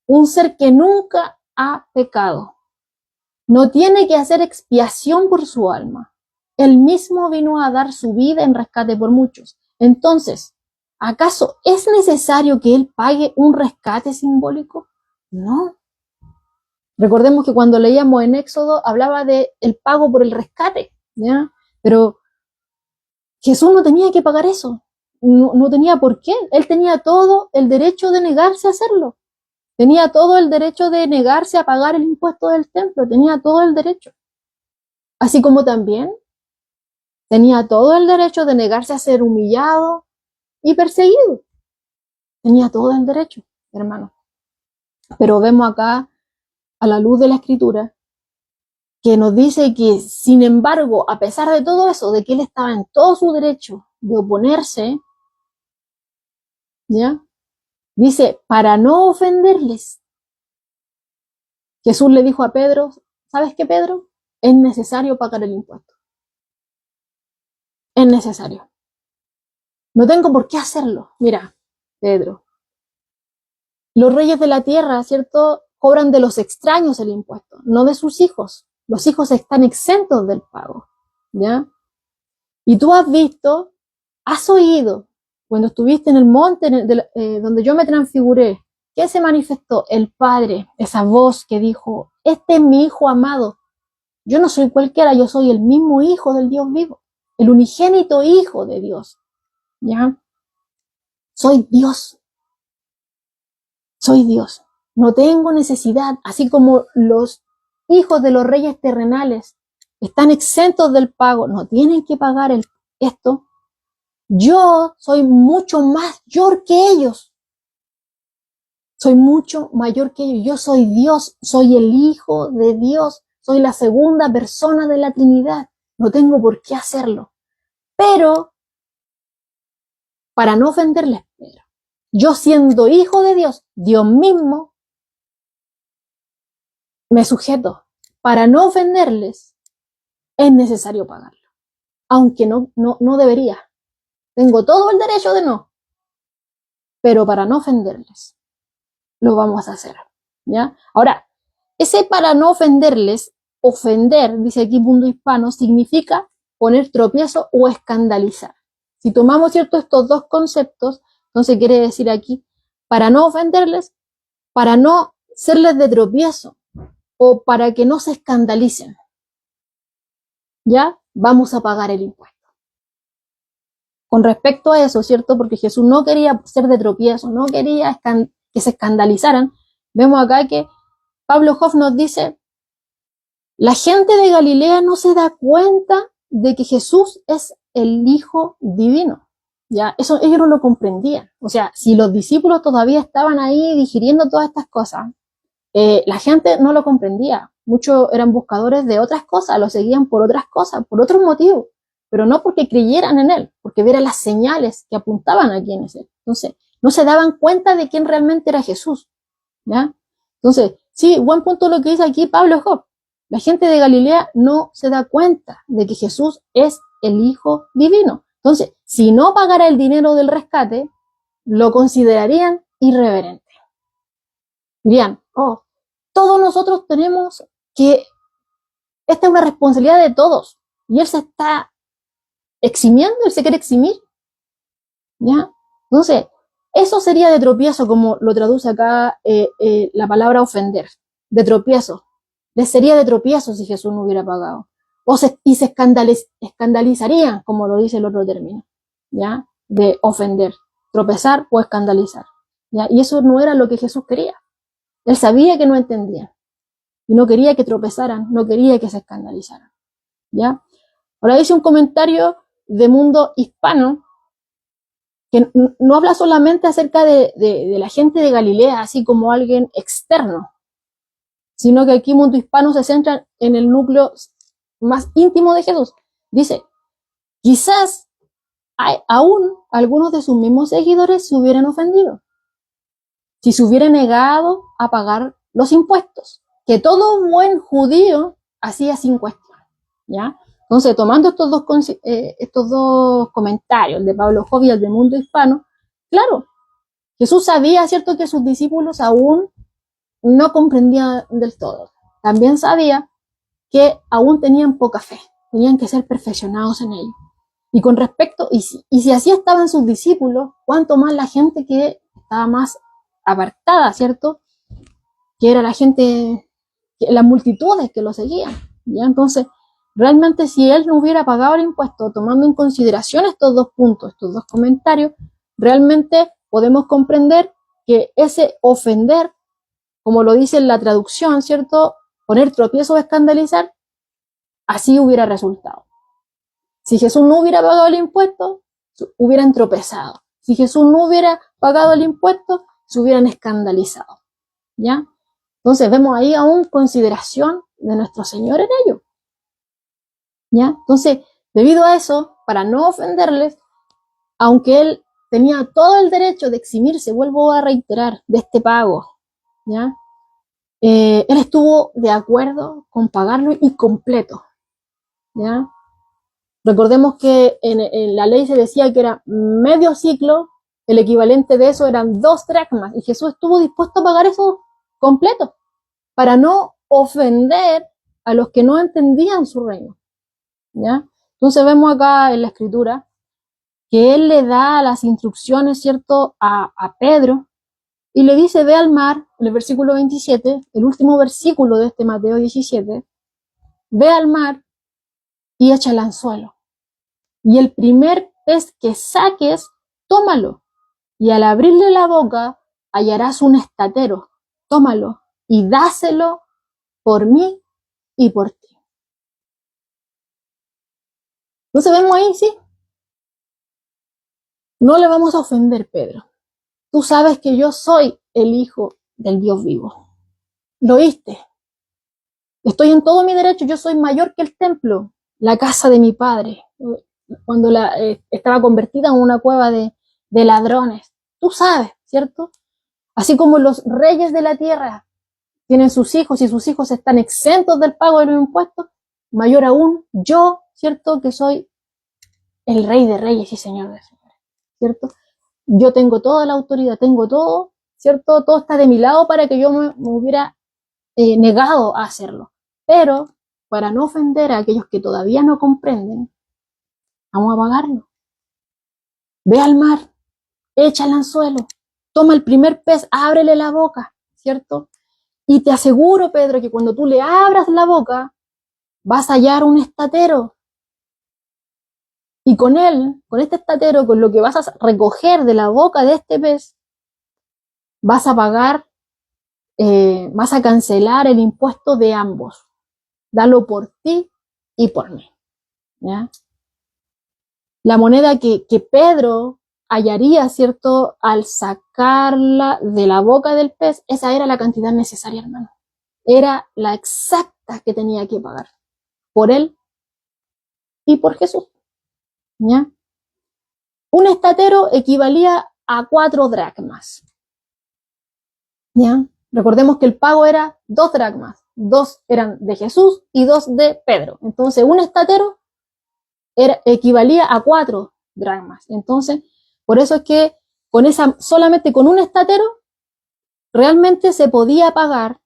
un ser que nunca ha pecado, no tiene que hacer expiación por su alma. Él mismo vino a dar su vida en rescate por muchos. Entonces, ¿acaso es necesario que Él pague un rescate simbólico? No. Recordemos que cuando leíamos en Éxodo hablaba de el pago por el rescate, ¿ya? Pero Jesús no tenía que pagar eso. No tenía por qué. Él tenía todo el derecho de negarse a hacerlo. Tenía todo el derecho de negarse a pagar el impuesto del templo. Tenía todo el derecho. Así como también tenía todo el derecho de negarse a ser humillado y perseguido. Tenía todo el derecho, hermano. Pero vemos acá, a la luz de la Escritura, que nos dice que, sin embargo, a pesar de todo eso, de que él estaba en todo su derecho de oponerse, ¿ya? Dice, para no ofenderles. Jesús le dijo a Pedro, ¿sabes qué, Pedro? Es necesario pagar el impuesto. Es necesario. No tengo por qué hacerlo. Mira, Pedro, los reyes de la tierra, ¿cierto? Cobran de los extraños el impuesto, no de sus hijos. Los hijos están exentos del pago, ¿ya? Y tú has visto, has oído, cuando estuviste en el monte donde yo me transfiguré, ¿qué se manifestó? El Padre, esa voz que dijo, este es mi Hijo amado. Yo no soy cualquiera, yo soy el mismo Hijo del Dios vivo, el unigénito Hijo de Dios, ¿ya? Soy Dios. Soy Dios. No tengo necesidad, así como los hijos de los reyes terrenales están exentos del pago, no tienen que pagar esto. Yo soy mucho mayor que ellos. Soy mucho mayor que ellos. Yo soy Dios, soy el Hijo de Dios, soy la segunda persona de la Trinidad. No tengo por qué hacerlo. Pero, para no ofenderles, yo siendo hijo de Dios, Dios mismo, me sujeto. Para no ofenderles, es necesario pagarlo. Aunque no debería. Tengo todo el derecho de no. Pero para no ofenderles, lo vamos a hacer. ¿Ya? Ahora, ese para no ofenderles, ofender, dice aquí Mundo Hispano, significa poner tropiezo o escandalizar. Si tomamos, ¿cierto?, estos dos conceptos, entonces quiere decir aquí, para no ofenderles, para no serles de tropiezo, o para que no se escandalicen, ¿ya? Vamos a pagar el impuesto. Con respecto a eso, ¿cierto? Porque Jesús no quería ser de tropiezo, no quería que se escandalizaran. Vemos acá que Pablo Hoff nos dice, la gente de Galilea no se da cuenta de que Jesús es el Hijo Divino. ¿Ya? Eso ellos no lo comprendían. O sea, si los discípulos todavía estaban ahí digiriendo todas estas cosas, la gente no lo comprendía. Muchos eran buscadores de otras cosas, lo seguían por otras cosas, por otros motivos, pero no porque creyeran en él, porque vieran las señales que apuntaban a quién es él. Entonces, no se daban cuenta de quién realmente era Jesús, ¿ya? Entonces, sí, buen punto lo que dice aquí Pablo Job. La gente de Galilea no se da cuenta de que Jesús es el Hijo Divino. Entonces, si no pagara el dinero del rescate, lo considerarían irreverente. Dirían, oh, todos nosotros tenemos que, esta es una responsabilidad de todos, y él se está eximiendo, él se quiere eximir, ¿ya? Entonces, eso sería de tropiezo, como lo traduce acá la palabra ofender, de tropiezo. Les sería de tropiezo si Jesús no hubiera pagado. Y se escandalizarían, como lo dice el otro término, ¿ya? De ofender, tropezar o escandalizar, ¿ya? Y eso no era lo que Jesús quería. Él sabía que no entendían. Y no quería que tropezaran, no quería que se escandalizaran, ¿ya? Ahora dice un comentario de Mundo Hispano que no habla solamente acerca de la gente de Galilea, así como alguien externo, sino que aquí Mundo Hispano se centra en el núcleo más íntimo de Jesús. Dice, quizás aún algunos de sus mismos seguidores se hubieran ofendido si se hubiera negado a pagar los impuestos, que todo buen judío hacía sin cuestión, ¿ya? Entonces, tomando estos dos comentarios, el de Pablo Job y el de Mundo Hispano, claro, Jesús sabía, ¿cierto?, que sus discípulos aún no comprendían del todo. También sabía que aún tenían poca fe, tenían que ser perfeccionados en ello. Y con respecto, y si así estaban sus discípulos, cuánto más la gente que estaba más apartada, ¿cierto?, que era la gente, las multitudes que lo seguían, ¿ya? Entonces, realmente si él no hubiera pagado el impuesto, tomando en consideración estos dos puntos, estos dos comentarios, realmente podemos comprender que ese ofender, como lo dice en la traducción, ¿cierto?, poner tropiezo o escandalizar, así hubiera resultado. Si Jesús no hubiera pagado el impuesto, hubieran tropezado. Si Jesús no hubiera pagado el impuesto, se hubieran escandalizado, ¿ya? Entonces vemos ahí aún consideración de nuestro Señor en ello, ¿ya? Entonces, debido a eso, para no ofenderles, aunque él tenía todo el derecho de eximirse, vuelvo a reiterar, de este pago, ¿ya? Él estuvo de acuerdo con pagarlo y completo, ¿ya? Recordemos que en la ley se decía que era medio ciclo, el equivalente de eso eran 2 dracmas, y Jesús estuvo dispuesto a pagar eso completo, para no ofender a los que no entendían su reino, ¿ya? Entonces vemos acá en la escritura que él le da las instrucciones, ¿cierto?, a Pedro, y le dice, ve al mar, en el versículo 27, el último versículo de este Mateo 17, ve al mar y echa el anzuelo, y el primer pez que saques, tómalo, y al abrirle la boca hallarás un estatero, tómalo y dáselo por mí y por ti. Entonces vemos ahí, sí, no le vamos a ofender, Pedro. Tú sabes que yo soy el Hijo del Dios vivo. ¿Lo oíste? Estoy en todo mi derecho, yo soy mayor que el templo, la casa de mi padre, cuando estaba convertida en una cueva de ladrones. Tú sabes, ¿cierto? Así como los reyes de la tierra tienen sus hijos y sus hijos están exentos del pago de los impuestos, mayor aún yo, ¿cierto?, que soy el rey de reyes y señor de señores, ¿cierto? Yo tengo toda la autoridad, tengo todo, ¿cierto? Todo está de mi lado para que yo me hubiera negado a hacerlo. Pero, para no ofender a aquellos que todavía no comprenden, vamos a pagarlo. Ve al mar, echa el anzuelo, toma el primer pez, ábrele la boca, ¿cierto? Y te aseguro, Pedro, que cuando tú le abras la boca, vas a hallar un estatero. Y con él, con este estatero, con lo que vas a recoger de la boca de este pez, vas a pagar, vas a cancelar el impuesto de ambos. Dalo por ti y por mí, ¿ya? La moneda que Pedro hallaría, ¿cierto?, al sacarla de la boca del pez, esa era la cantidad necesaria, hermano. Era la exacta que tenía que pagar por él y por Jesús, ¿ya? Un estatero equivalía a 4 dracmas, ¿ya? Recordemos que el pago era 2 dracmas, 2 eran de Jesús y 2 de Pedro. Entonces, un estatero equivalía a 4 dracmas. Entonces, por eso es que solamente con un estatero realmente se podía pagar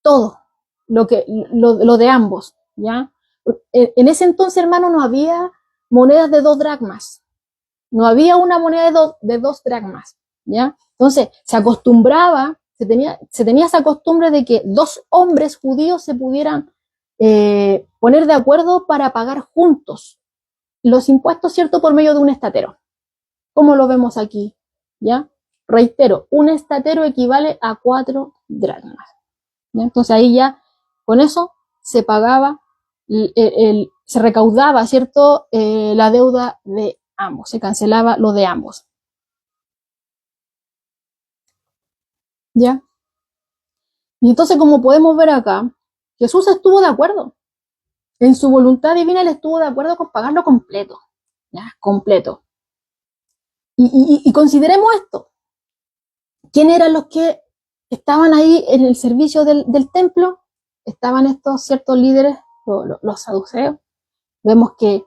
todo lo de ambos, ¿ya? En ese entonces, hermano, no había monedas de 2 dracmas. No había una moneda de 2 dracmas, ¿ya? Entonces, se acostumbraba, se tenía esa costumbre de que 2 hombres judíos se pudieran poner de acuerdo para pagar juntos los impuestos, ¿cierto?, por medio de un estatero. Como lo vemos aquí, ¿ya? Reitero, un estatero equivale a 4 dracmas, ¿ya? Entonces ahí ya, con eso, se pagaba, se recaudaba, ¿cierto?, la deuda de ambos, se cancelaba lo de ambos, ¿ya? Y entonces, como podemos ver acá, Jesús estuvo de acuerdo. En su voluntad divina, él estuvo de acuerdo con pagarlo completo, ¿ya? Completo. Y consideremos esto. ¿Quién eran los que estaban ahí en el servicio del templo? Estaban estos ciertos líderes, los saduceos. Vemos que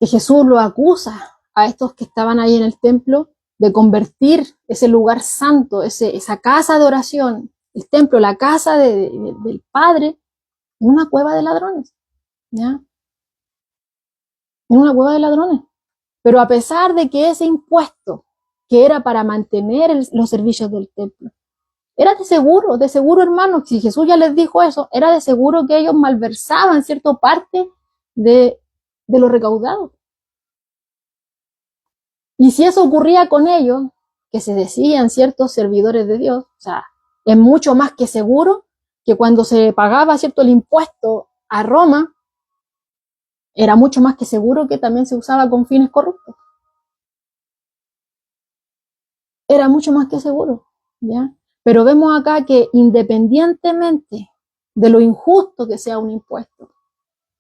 Jesús lo acusa a estos que estaban ahí en el templo de convertir ese lugar santo, esa casa de oración, el templo, la casa del Padre, en una cueva de ladrones, ¿ya? En una cueva de ladrones. Pero a pesar de que ese impuesto, que era para mantener los servicios del templo, era de seguro, hermanos, si Jesús ya les dijo eso, era de seguro que ellos malversaban cierta parte de lo recaudado. Y si eso ocurría con ellos, que se decían ciertos servidores de Dios, o sea, es mucho más que seguro que cuando se pagaba, cierto, el impuesto a Roma, era mucho más que seguro que también se usaba con fines corruptos. Era mucho más que seguro, ¿ya? Pero vemos acá que independientemente de lo injusto que sea un impuesto,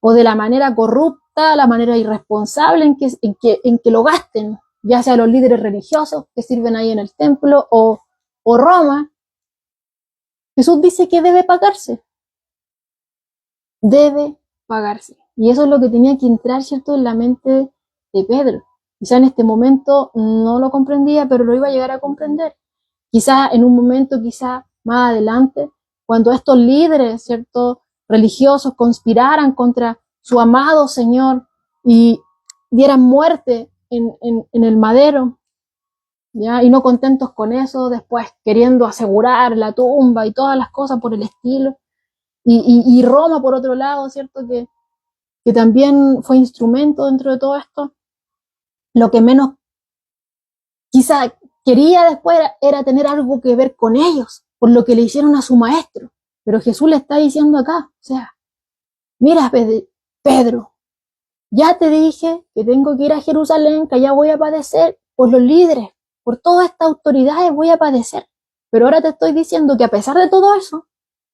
o de la manera corrupta, la manera irresponsable en que lo gasten, ya sea los líderes religiosos que sirven ahí en el templo o Roma, Jesús dice que debe pagarse. Debe pagarse. Y eso es lo que tenía que entrar, ¿cierto?, en la mente de Pedro. Quizá en este momento no lo comprendía, pero lo iba a llegar a comprender. Quizá en un momento, quizá más adelante, cuando estos líderes, ¿cierto?, religiosos conspiraran contra su amado Señor y dieran muerte en el madero, ¿ya? Y no contentos con eso, después queriendo asegurar la tumba y todas las cosas por el estilo. Y Roma, por otro lado, ¿cierto?, que también fue instrumento dentro de todo esto. Lo que menos quizá quería después era tener algo que ver con ellos, por lo que le hicieron a su maestro. Pero Jesús le está diciendo acá, o sea, mira, Pedro, ya te dije que tengo que ir a Jerusalén, que allá voy a padecer por los líderes, por todas estas autoridades voy a padecer. Pero ahora te estoy diciendo que a pesar de todo eso,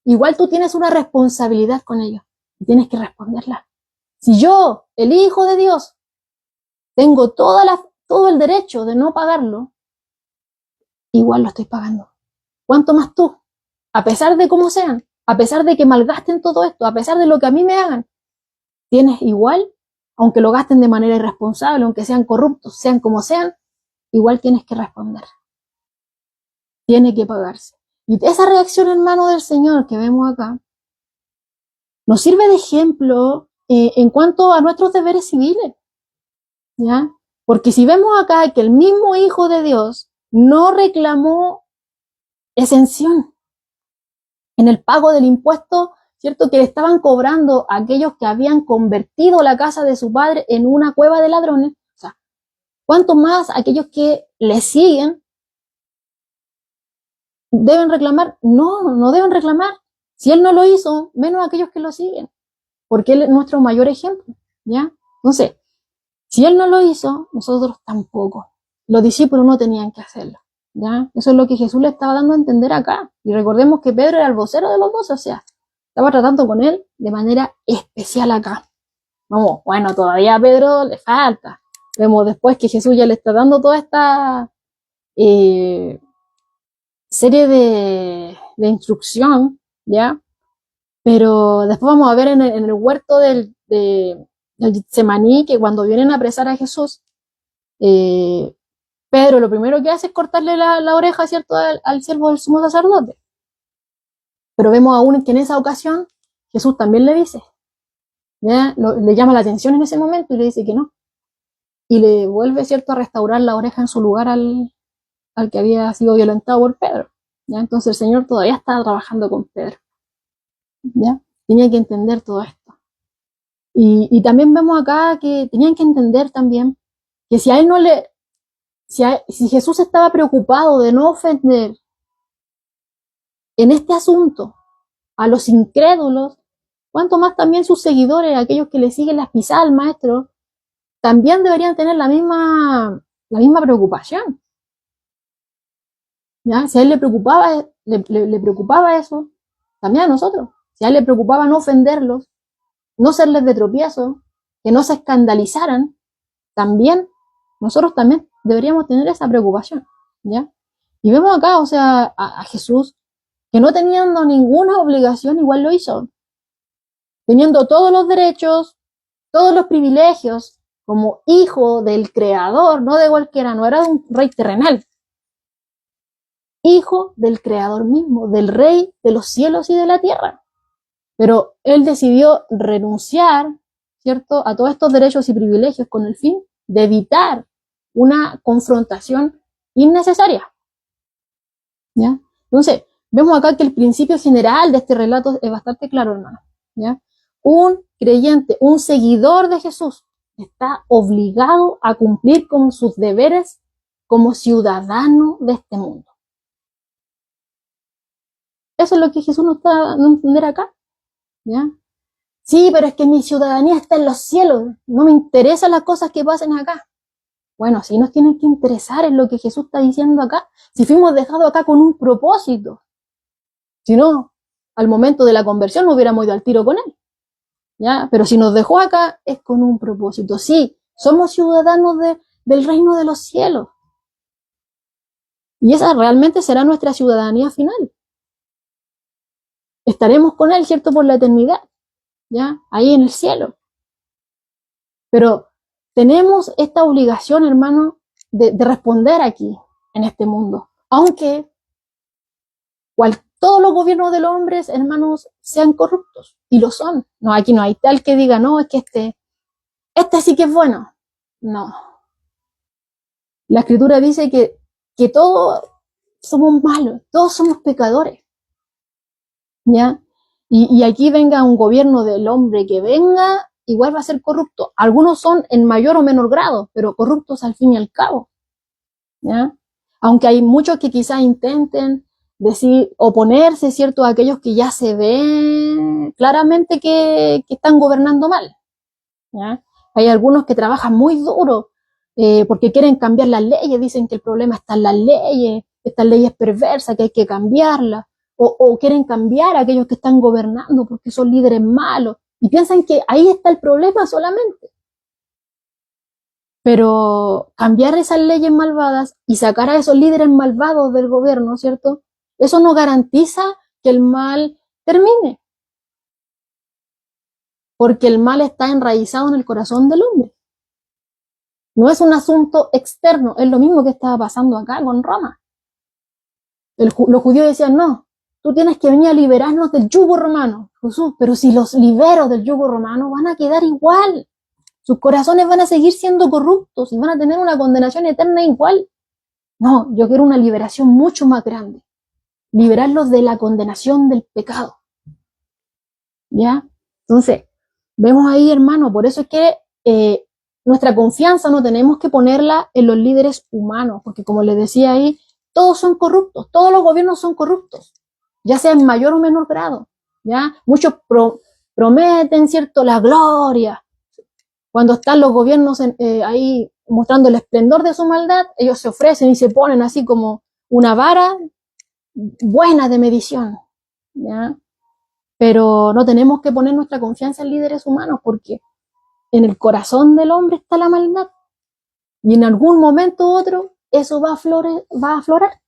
igual tú tienes una responsabilidad con ellos y tienes que responderla. Si yo, el Hijo de Dios, tengo todo el derecho de no pagarlo, igual lo estoy pagando. ¿Cuánto más tú? A pesar de cómo sean, a pesar de que malgasten todo esto, a pesar de lo que a mí me hagan, tienes igual, aunque lo gasten de manera irresponsable, aunque sean corruptos, sean como sean, igual tienes que responder. Tiene que pagarse. Y esa reacción, hermano, del Señor que vemos acá, nos sirve de ejemplo en cuanto a nuestros deberes civiles, ¿ya? Porque si vemos acá que el mismo Hijo de Dios no reclamó exención en el pago del impuesto, ¿cierto?, que le estaban cobrando a aquellos que habían convertido la casa de su padre en una cueva de ladrones, o sea, ¿cuánto más aquellos que le siguen deben reclamar? No deben reclamar. Si él no lo hizo, menos aquellos que lo siguen, porque él es nuestro mayor ejemplo, ¿ya? Entonces, si él no lo hizo, nosotros tampoco. Los discípulos no tenían que hacerlo, ¿ya? Eso es lo que Jesús le estaba dando a entender acá. Y recordemos que Pedro era el vocero de los dos, o sea, estaba tratando con él de manera especial acá. Vamos, bueno, todavía a Pedro le falta. Vemos después que Jesús ya le está dando toda esta serie de instrucción, ¿ya? Pero después vamos a ver en el huerto del Getsemaní que cuando vienen a apresar a Jesús, Pedro lo primero que hace es cortarle la oreja, ¿cierto?, al siervo del sumo sacerdote. Pero vemos aún que en esa ocasión Jesús también le dice, ¿ya? Le llama la atención en ese momento y le dice que no. Y le vuelve, ¿cierto?, a restaurar la oreja en su lugar al que había sido violentado por Pedro, ¿ya? Entonces el Señor todavía estaba trabajando con Pedro, ¿ya? Tenía que entender todo esto. Y también vemos acá que tenían que entender también que si a él no le, si Jesús estaba preocupado de no ofender en este asunto a los incrédulos, cuanto más también sus seguidores, aquellos que le siguen las pisadas al maestro, también deberían tener la misma preocupación, ¿ya? Si a él le preocupaba eso, también a nosotros. Si a él le preocupaba no ofenderlos, no serles de tropiezo, que no se escandalizaran, también, nosotros también deberíamos tener esa preocupación, ¿ya? Y vemos acá, o sea, a Jesús, que no teniendo ninguna obligación, igual lo hizo. Teniendo todos los derechos, todos los privilegios, como hijo del Creador, no de cualquiera, no era de un rey terrenal, hijo del Creador mismo, del Rey de los cielos y de la tierra. Pero él decidió renunciar, ¿cierto?, a todos estos derechos y privilegios con el fin de evitar una confrontación innecesaria. ¿Ya? Entonces, vemos acá que el principio general de este relato es bastante claro, hermano. ¿Ya? Un creyente, un seguidor de Jesús, está obligado a cumplir con sus deberes como ciudadano de este mundo. Eso es lo que Jesús nos está dando a entender acá. ¿Ya? Sí, pero es que mi ciudadanía está en los cielos, no me interesan las cosas que pasen acá. Bueno, sí nos tienen que interesar en lo que Jesús está diciendo acá, si fuimos dejados acá con un propósito. Si no, al momento de la conversión no hubiéramos ido al tiro con él. ¿Ya? Pero si nos dejó acá es con un propósito. Sí, somos ciudadanos del reino de los cielos. Y esa realmente será nuestra ciudadanía final. Estaremos con él, ¿cierto?, por la eternidad. ¿Ya? Ahí en el cielo. Pero tenemos esta obligación, hermano, de responder aquí, en este mundo. Aunque todos los gobiernos de los hombres, hermanos, sean corruptos. Y lo son. No, aquí no hay tal que diga, no, es que este sí que es bueno. No. La Escritura dice que todos somos malos, todos somos pecadores. ¿Ya? Y aquí venga un gobierno del hombre que venga, igual va a ser corrupto. Algunos son en mayor o menor grado, pero corruptos al fin y al cabo. ¿Ya? Aunque hay muchos que quizás intenten decir, oponerse, ¿cierto?, a aquellos que ya se ven claramente que están gobernando mal. ¿Ya? Hay algunos que trabajan muy duro porque quieren cambiar las leyes, dicen que el problema está en las leyes, estas leyes perversas, que hay que cambiarlas, o quieren cambiar a aquellos que están gobernando porque son líderes malos, y piensan que ahí está el problema solamente. Pero cambiar esas leyes malvadas y sacar a esos líderes malvados del gobierno, ¿cierto?, eso no garantiza que el mal termine. Porque el mal está enraizado en el corazón del hombre. No es un asunto externo, es lo mismo que estaba pasando acá con Roma. Los judíos decían, no, tú tienes que venir a liberarnos del yugo romano. Jesús, pero si los libero del yugo romano van a quedar igual. Sus corazones van a seguir siendo corruptos y van a tener una condenación eterna igual. No, yo quiero una liberación mucho más grande. Liberarlos de la condenación del pecado. ¿Ya? Entonces, vemos ahí, hermano, por eso es que nuestra confianza no tenemos que ponerla en los líderes humanos, porque como les decía ahí, todos son corruptos, todos los gobiernos son corruptos, ya sea en mayor o menor grado. ¿Ya? Muchos prometen, ¿cierto?, la gloria. Cuando están los gobiernos ahí mostrando el esplendor de su maldad, ellos se ofrecen y se ponen así como una vara buena de medición. ¿Ya? Pero no tenemos que poner nuestra confianza en líderes humanos porque en el corazón del hombre está la maldad. Y en algún momento u otro eso va a aflorar.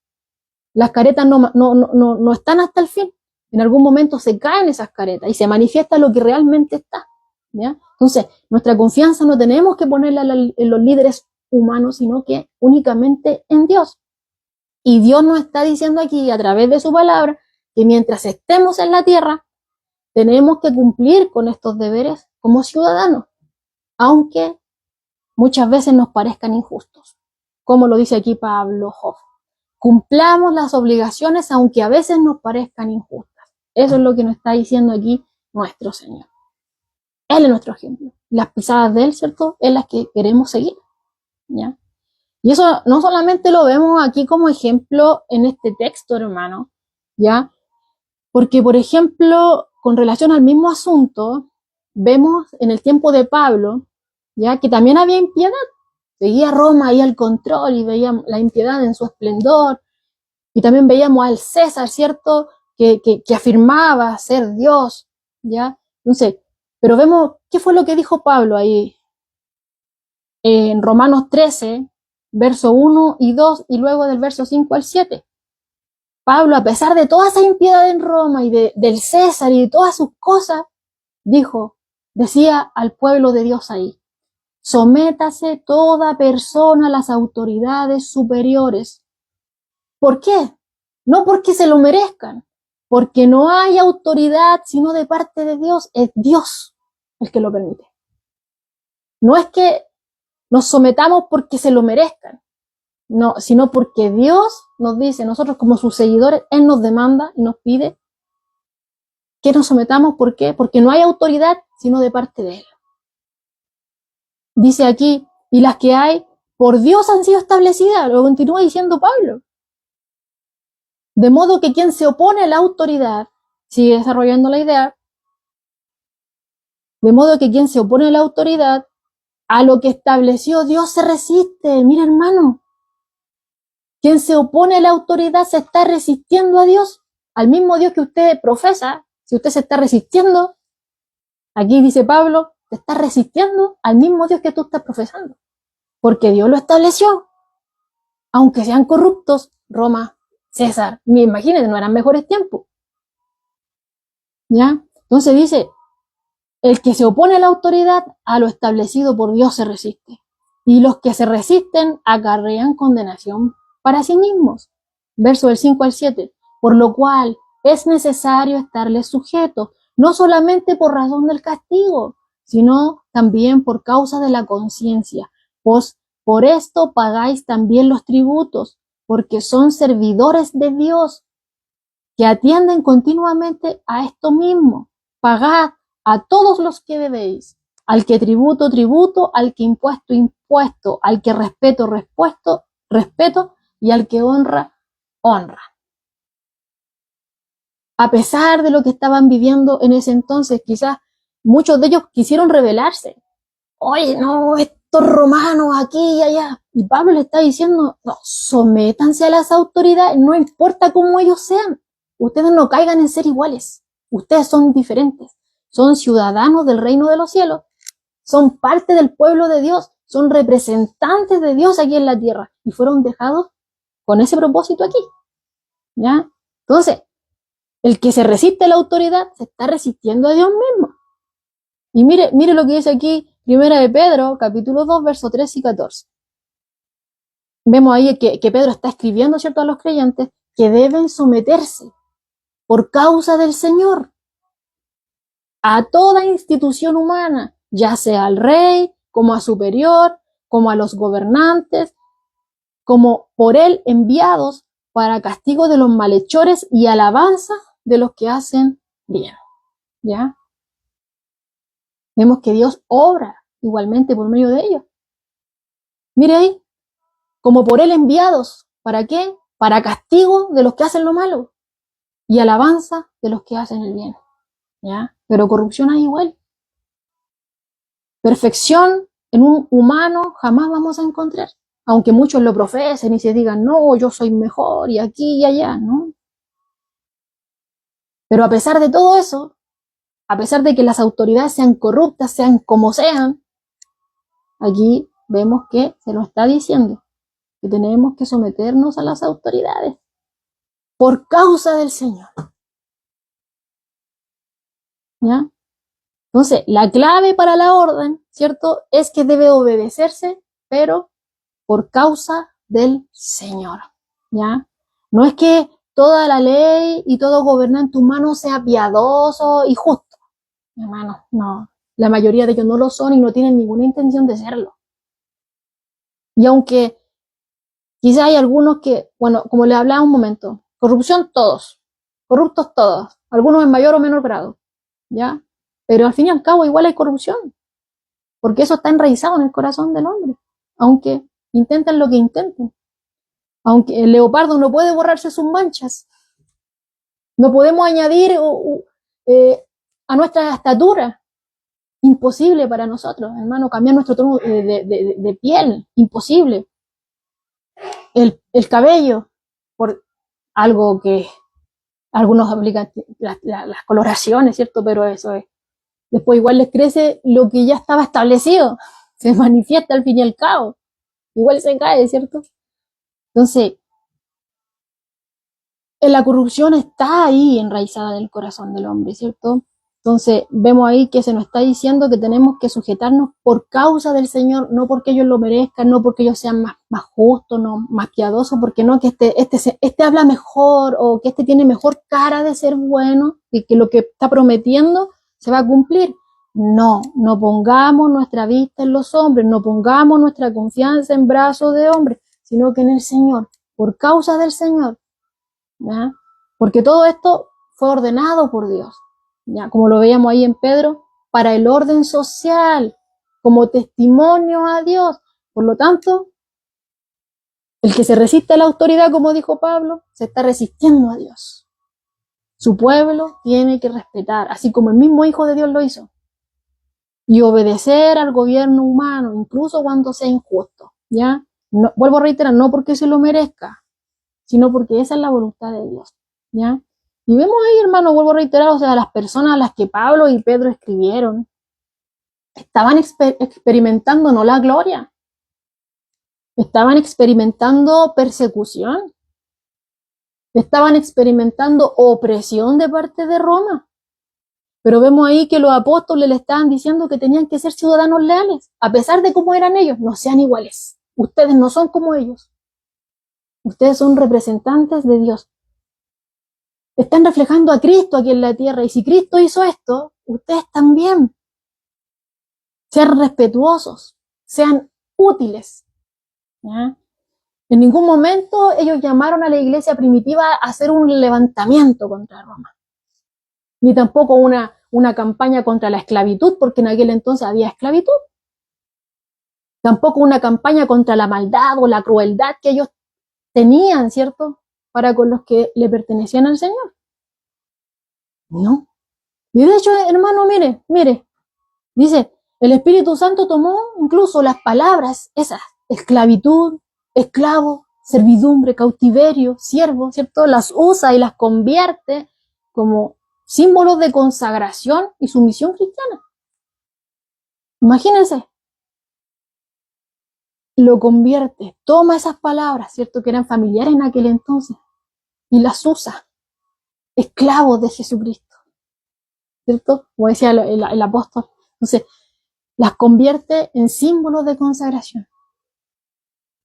Las caretas no están hasta el fin. En algún momento se caen esas caretas y se manifiesta lo que realmente está. ¿Ya? Entonces, nuestra confianza no tenemos que ponerla en los líderes humanos, sino que únicamente en Dios. Y Dios nos está diciendo aquí, a través de su palabra, que mientras estemos en la tierra, tenemos que cumplir con estos deberes como ciudadanos, aunque muchas veces nos parezcan injustos, como lo dice aquí Pablo Hoff. Cumplamos las obligaciones aunque a veces nos parezcan injustas. Eso es lo que nos está diciendo aquí nuestro Señor. Él es nuestro ejemplo. Las pisadas de Él, ¿cierto?, es las que queremos seguir. ¿Ya? Y eso no solamente lo vemos aquí como ejemplo en este texto, hermano, ¿ya? Porque, por ejemplo, con relación al mismo asunto, vemos en el tiempo de Pablo, ya, que también había impiedad. Seguía Roma ahí al control y veíamos la impiedad en su esplendor. Y también veíamos al César, ¿cierto?, que afirmaba ser Dios, ¿ya? Entonces, pero vemos qué fue lo que dijo Pablo ahí en Romanos 13, verso 1 y 2, y luego del verso 5 al 7. Pablo, a pesar de toda esa impiedad en Roma y del César y de todas sus cosas, decía al pueblo de Dios ahí, sométase toda persona a las autoridades superiores. ¿Por qué? No porque se lo merezcan, porque no hay autoridad sino de parte de Dios. Es Dios el que lo permite. No es que nos sometamos porque se lo merezcan, no, sino porque Dios nos dice, nosotros como sus seguidores, Él nos demanda y nos pide que nos sometamos. ¿Por qué? Porque no hay autoridad sino de parte de Él. Dice aquí, y las que hay por Dios han sido establecidas, lo continúa diciendo Pablo. De modo que quien se opone a la autoridad, sigue desarrollando la idea, de modo que quien se opone a la autoridad, a lo que estableció Dios se resiste. Mira, hermano, quien se opone a la autoridad se está resistiendo a Dios, al mismo Dios que usted profesa. Si usted se está resistiendo, aquí dice Pablo, te está resistiendo al mismo Dios que tú estás profesando, porque Dios lo estableció. Aunque sean corruptos, Roma, César, imagínense, no eran mejores tiempos. ¿Ya? Entonces dice, el que se opone a la autoridad, a lo establecido por Dios se resiste. Y los que se resisten acarrean condenación para sí mismos. Verso del 5 al 7. Por lo cual es necesario estarles sujetos, no solamente por razón del castigo, sino también por causa de la conciencia. Pues por esto pagáis también los tributos, porque son servidores de Dios, que atienden continuamente a esto mismo. Pagad a todos los que debéis, al que tributo, tributo, al que impuesto, impuesto, al que respeto, respeto, y al que honra, honra. A pesar de lo que estaban viviendo en ese entonces, quizás muchos de ellos quisieron rebelarse. Oye, no, estos romanos aquí y allá. Y Pablo le está diciendo, no, sométanse a las autoridades, no importa cómo ellos sean. Ustedes no caigan en ser iguales. Ustedes son diferentes. Son ciudadanos del reino de los cielos. Son parte del pueblo de Dios. Son representantes de Dios aquí en la tierra. Y fueron dejados con ese propósito aquí. ¿Ya? Entonces, el que se resiste a la autoridad se está resistiendo a Dios mismo. Y mire lo que dice aquí, Primera de Pedro, capítulo 2, versos 13 y 14. Vemos ahí que Pedro está escribiendo, ¿cierto?, a los creyentes que deben someterse por causa del Señor a toda institución humana, ya sea al rey, como a superior, como a los gobernantes, como por él enviados para castigo de los malhechores y alabanza de los que hacen bien. ¿Ya? Vemos que Dios obra igualmente por medio de ellos. Mire ahí, como por él enviados. ¿Para qué? Para castigo de los que hacen lo malo y alabanza de los que hacen el bien. ¿Ya? Pero corrupción hay igual. Perfección en un humano jamás vamos a encontrar. Aunque muchos lo profesen y se digan, no, yo soy mejor y aquí y allá, ¿no? Pero a pesar de todo eso, a pesar de que las autoridades sean corruptas, sean como sean, aquí vemos que se nos está diciendo que tenemos que someternos a las autoridades por causa del Señor. ¿Ya? Entonces, la clave para la orden, ¿cierto?, es que debe obedecerse, pero por causa del Señor. ¿Ya? No es que toda la ley y todo gobernante humano sea piadoso y justo. Hermano, no. La mayoría de ellos no lo son y no tienen ninguna intención de serlo. Y aunque quizá hay algunos que, bueno, como le hablaba un momento, corrupción todos, corruptos todos, algunos en mayor o menor grado, ¿ya? Pero al fin y al cabo igual hay corrupción, porque eso está enraizado en el corazón del hombre, aunque intenten lo que intenten. Aunque el leopardo no puede borrarse sus manchas, no podemos añadir a nuestra estatura. Imposible para nosotros, hermano, cambiar nuestro tono de piel, imposible. El cabello, por algo que algunos aplican las coloraciones, ¿cierto? Pero eso es. Después igual les crece lo que ya estaba establecido, se manifiesta al fin y al cabo, igual se cae, ¿cierto? Entonces, la corrupción está ahí enraizada en el corazón del hombre, ¿cierto? Entonces, vemos ahí que se nos está diciendo que tenemos que sujetarnos por causa del Señor, no porque ellos lo merezcan, no porque ellos sean más justos, no, más piadosos, porque no, que este habla mejor o que este tiene mejor cara de ser bueno y que lo que está prometiendo se va a cumplir. No, no pongamos nuestra vista en los hombres, no pongamos nuestra confianza en brazos de hombres, sino que en el Señor, por causa del Señor, ¿ya? Porque todo esto fue ordenado por Dios. Ya, como lo veíamos ahí en Pedro, para el orden social, como testimonio a Dios. Por lo tanto, el que se resiste a la autoridad, como dijo Pablo, se está resistiendo a Dios. Su pueblo tiene que respetar, así como el mismo Hijo de Dios lo hizo, y obedecer al gobierno humano, incluso cuando sea injusto. ¿Ya? No, vuelvo a reiterar, no porque se lo merezca, sino porque esa es la voluntad de Dios. ¿Ya? Y vemos ahí, hermano, vuelvo a reiterar, o sea, las personas a las que Pablo y Pedro escribieron estaban experimentando no la gloria, estaban experimentando persecución, estaban experimentando opresión de parte de Roma. Pero vemos ahí que los apóstoles le estaban diciendo que tenían que ser ciudadanos leales, a pesar de cómo eran ellos, no sean iguales. Ustedes no son como ellos. Ustedes son representantes de Dios. Están reflejando a Cristo aquí en la tierra, y si Cristo hizo esto, ustedes también. Sean respetuosos, sean útiles. ¿Ya? En ningún momento ellos llamaron a la iglesia primitiva a hacer un levantamiento contra Roma, ni tampoco una campaña contra la esclavitud, porque en aquel entonces había esclavitud. Tampoco una campaña contra la maldad o la crueldad que ellos tenían, ¿cierto?, para con los que le pertenecían al Señor. No. Y de hecho, hermano, mire, dice, el Espíritu Santo tomó incluso las palabras esas, esclavitud, esclavo, servidumbre, cautiverio, siervo, ¿cierto? Las usa y las convierte como símbolos de consagración y sumisión cristiana. Imagínense, lo convierte, toma esas palabras, ¿cierto?, que eran familiares en aquel entonces, y las usa, esclavos de Jesucristo, ¿cierto? Como decía el apóstol. Entonces, las convierte en símbolos de consagración,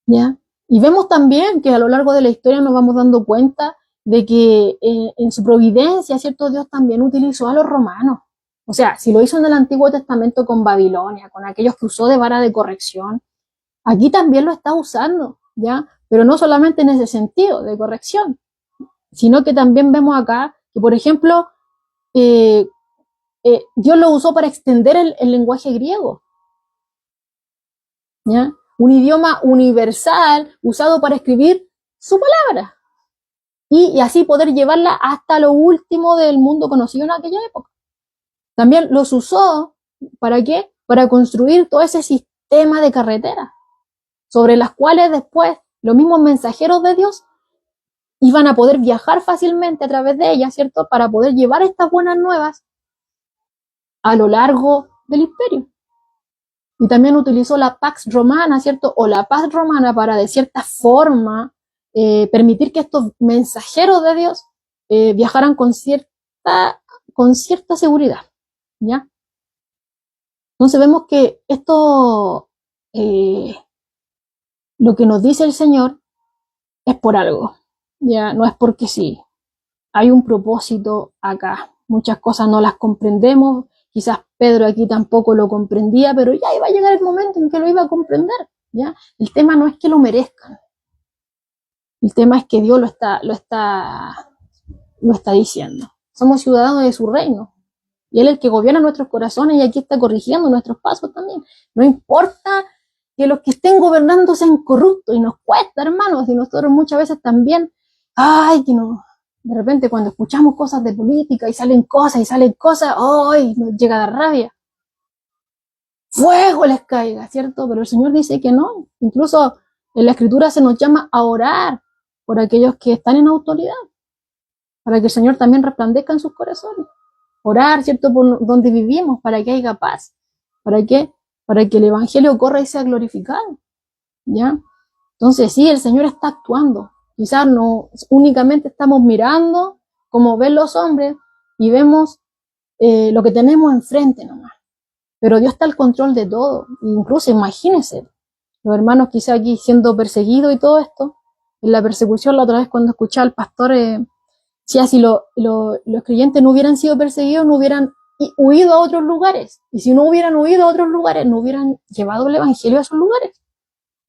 ¿ya? Y vemos también que a lo largo de la historia nos vamos dando cuenta de que en su providencia, ¿cierto?, Dios también utilizó a los romanos. O sea, si lo hizo en el Antiguo Testamento con Babilonia, con aquellos que usó de vara de corrección, aquí también lo está usando, ¿ya? Pero no solamente en ese sentido de corrección, sino que también vemos acá que, por ejemplo, Dios lo usó para extender el lenguaje griego, ¿ya? Un idioma universal usado para escribir su palabra y así poder llevarla hasta lo último del mundo conocido en aquella época. También los usó, ¿para qué? Para construir todo ese sistema de carreteras, sobre las cuales después los mismos mensajeros de Dios iban a poder viajar fácilmente a través de ellas, ¿cierto?, para poder llevar estas buenas nuevas a lo largo del imperio. Y también utilizó la Pax Romana, ¿cierto?, o la paz romana para, de cierta forma, permitir que estos mensajeros de Dios viajaran con cierta seguridad, ¿ya? Entonces vemos que esto, lo que nos dice el Señor es por algo, ya no es porque sí. Hay un propósito acá. Muchas cosas no las comprendemos. Quizás Pedro aquí tampoco lo comprendía, pero ya iba a llegar el momento en que lo iba a comprender, ¿ya? El tema no es que lo merezcan. El tema es que Dios lo está diciendo. Somos ciudadanos de su reino. Y Él es el que gobierna nuestros corazones y aquí está corrigiendo nuestros pasos también. No importa que los que estén gobernando sean corruptos, y nos cuesta, hermanos, y nosotros muchas veces también, que no. De repente cuando escuchamos cosas de política y salen cosas, ¡ay!, nos llega a dar rabia. Fuego les caiga, ¿cierto? Pero el Señor dice que no. Incluso en la Escritura se nos llama a orar por aquellos que están en autoridad, para que el Señor también resplandezca en sus corazones. Orar, ¿cierto?, por donde vivimos, para que haya paz. ¿Para qué? Para que el Evangelio corra y sea glorificado, ¿ya? Entonces sí, el Señor está actuando. Quizás no únicamente estamos mirando como ven los hombres y vemos lo que tenemos enfrente nomás. Pero Dios está al control de todo. Incluso imagínense, los hermanos quizá aquí siendo perseguidos y todo esto, en la persecución la otra vez cuando escuché al pastor, si los creyentes no hubieran sido perseguidos, no hubieran huido a otros lugares. Y si no hubieran huido a otros lugares, no hubieran llevado el evangelio a esos lugares.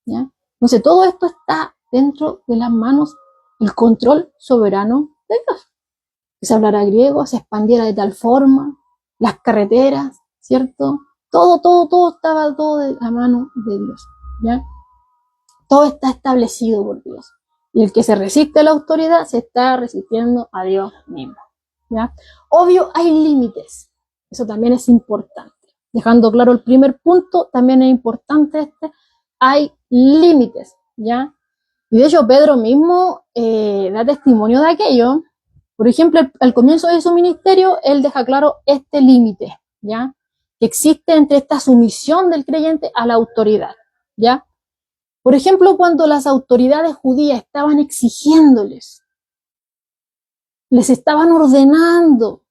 ¿Ya? Entonces todo esto está dentro de las manos, el control soberano de Dios. Que se hablara griego, se expandiera de tal forma, las carreteras, ¿cierto? Todo estaba todo de la mano de Dios, ¿ya? Todo está establecido por Dios. Y el que se resiste a la autoridad se está resistiendo a Dios mismo, ¿ya? Obvio, hay límites. Eso también es importante. Dejando claro el primer punto, también es importante hay límites, ¿ya? Y de hecho Pedro mismo da testimonio de aquello. Por ejemplo, al comienzo de su ministerio, él deja claro este límite, ¿ya? Que existe entre esta sumisión del creyente a la autoridad, ¿ya? Por ejemplo, cuando las autoridades judías estaban exigiéndoles, les estaban ordenando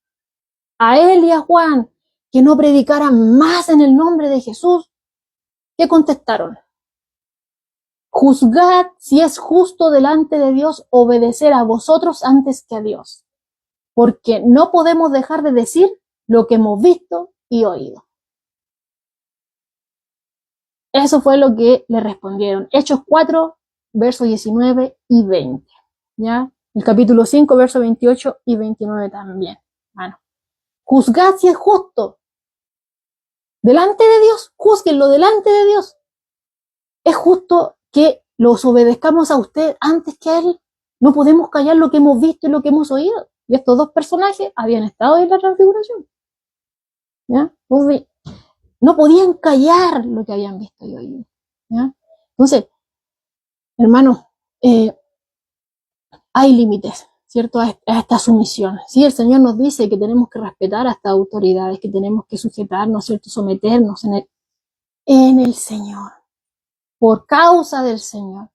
a él y a Juan que no predicaran más en el nombre de Jesús, ¿qué contestaron? Juzgad si es justo delante de Dios obedecer a vosotros antes que a Dios, porque no podemos dejar de decir lo que hemos visto y oído. Eso fue lo que le respondieron. Hechos 4, versos 19 y 20. ¿Ya? El capítulo 5, versos 28 y 29 también. Bueno, juzgad si es justo. Delante de Dios, júzguenlo delante de Dios. Es justo que los obedezcamos a usted antes que a Él. No podemos callar lo que hemos visto y lo que hemos oído. Y estos dos personajes habían estado en la transfiguración. ¿Ya? No podían callar lo que habían visto y oído. ¿Ya? Entonces, hermanos, hay límites, ¿cierto? A esta sumisión. Sí, el Señor nos dice que tenemos que respetar a estas autoridades, que tenemos que sujetarnos, ¿cierto? Someternos en el Señor, por causa del Señor.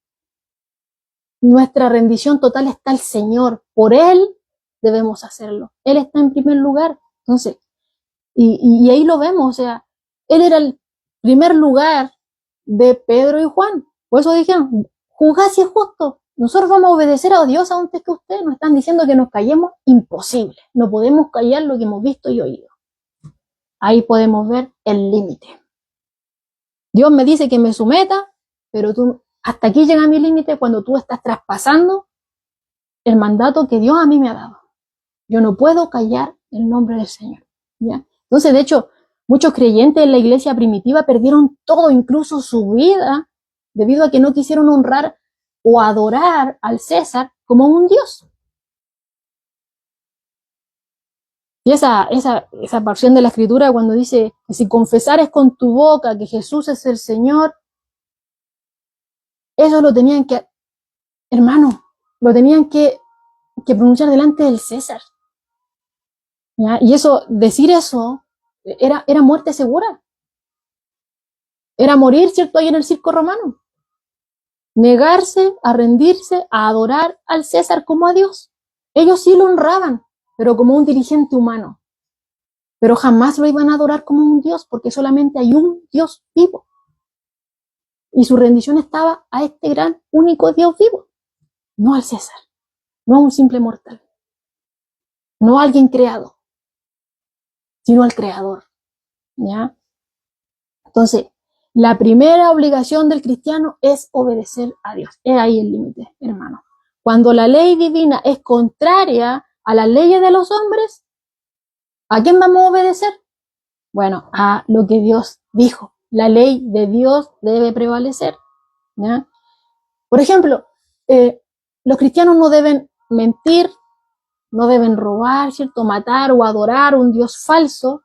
Nuestra rendición total está al Señor. Por Él debemos hacerlo. Él está en primer lugar. Entonces, y ahí lo vemos, o sea, Él era el primer lugar de Pedro y Juan. Por eso dijeron, juzgad si es justo. Nosotros vamos a obedecer a Dios antes que ustedes. Nos están diciendo que nos callemos. Imposible. No podemos callar lo que hemos visto y oído. Ahí podemos ver el límite. Dios me dice que me someta, pero hasta aquí llega mi límite cuando tú estás traspasando el mandato que Dios a mí me ha dado. Yo no puedo callar el nombre del Señor, ¿ya? Entonces, de hecho, muchos creyentes en la iglesia primitiva perdieron todo, incluso su vida, debido a que no quisieron honrar o adorar al César como un Dios. Y esa porción de la Escritura cuando dice que si confesares con tu boca que Jesús es el Señor, ellos lo tenían que, hermano, lo tenían que pronunciar delante del César. ¿Ya? Y eso, decir eso, era muerte segura. Era morir, ¿cierto? Ahí en el circo romano. Negarse a rendirse, a adorar al César como a Dios. Ellos sí lo honraban, pero como un dirigente humano. Pero jamás lo iban a adorar como un Dios, porque solamente hay un Dios vivo. Y su rendición estaba a este gran, único Dios vivo. No al César, no a un simple mortal, no a alguien creado, sino al Creador. ¿Ya? Entonces, la primera obligación del cristiano es obedecer a Dios. Es ahí el límite, hermano. Cuando la ley divina es contraria a las leyes de los hombres, ¿a quién vamos a obedecer? Bueno, a lo que Dios dijo. La ley de Dios debe prevalecer, ¿ya? Por ejemplo, los cristianos no deben mentir, no deben robar, ¿cierto? Matar o adorar a un Dios falso,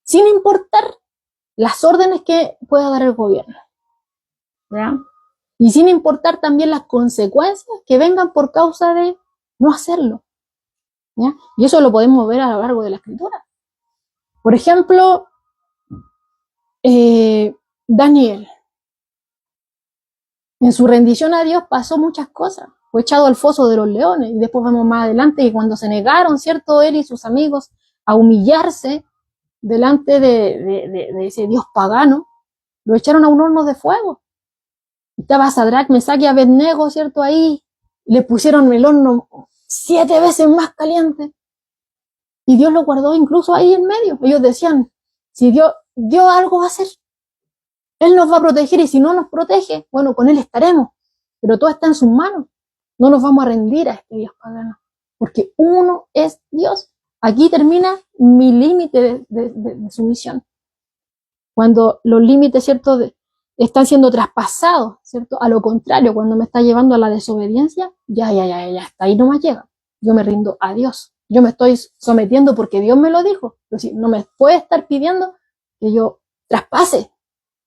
sin importar las órdenes que pueda dar el gobierno, ¿ya? Y sin importar también las consecuencias que vengan por causa de no hacerlo, ¿ya? Y eso lo podemos ver a lo largo de la Escritura. Por ejemplo, Daniel, en su rendición a Dios pasó muchas cosas. Fue echado al foso de los leones. Y después vemos más adelante que cuando se negaron, ¿cierto? Él y sus amigos a humillarse delante de ese Dios pagano, lo echaron a un horno de fuego. Estaba Sadrach, Mesach y Abednego, ¿cierto? Ahí le pusieron el horno 7 veces más caliente. Y Dios lo guardó incluso ahí en medio. Ellos decían, si Dios algo va a hacer, Él nos va a proteger, y si no nos protege, bueno, con Él estaremos. Pero todo está en sus manos. No nos vamos a rendir a este Dios pagano, porque uno es Dios. Aquí termina mi límite de sumisión. Cuando los límites, ¿cierto?, están siendo traspasados, ¿cierto? A lo contrario, cuando me está llevando a la desobediencia, ya, hasta ahí no me llega. Yo me rindo a Dios. Yo me estoy sometiendo porque Dios me lo dijo. Pero si no me puede estar pidiendo que yo traspase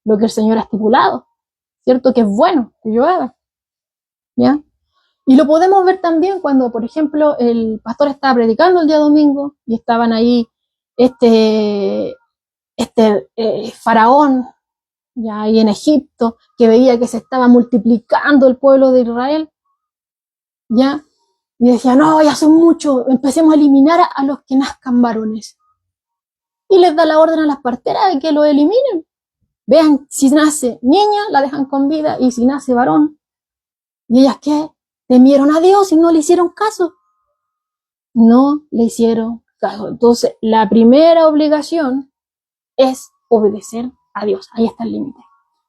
lo que el Señor ha estipulado, ¿cierto? Que es bueno que yo haga, ¿ya? Y lo podemos ver también cuando, por ejemplo, el pastor estaba predicando el día domingo y estaban ahí faraón, ya ahí en Egipto, que veía que se estaba multiplicando el pueblo de Israel, ya, y decía, no, ya son muchos, empecemos a eliminar a los que nazcan varones. Y les da la orden a las parteras de que lo eliminen. Vean, si nace niña, la dejan con vida, y si nace varón. ¿Y ellas qué? Temieron a Dios y no le hicieron caso. No le hicieron caso. Entonces, la primera obligación es obedecer a Dios. Ahí está el límite.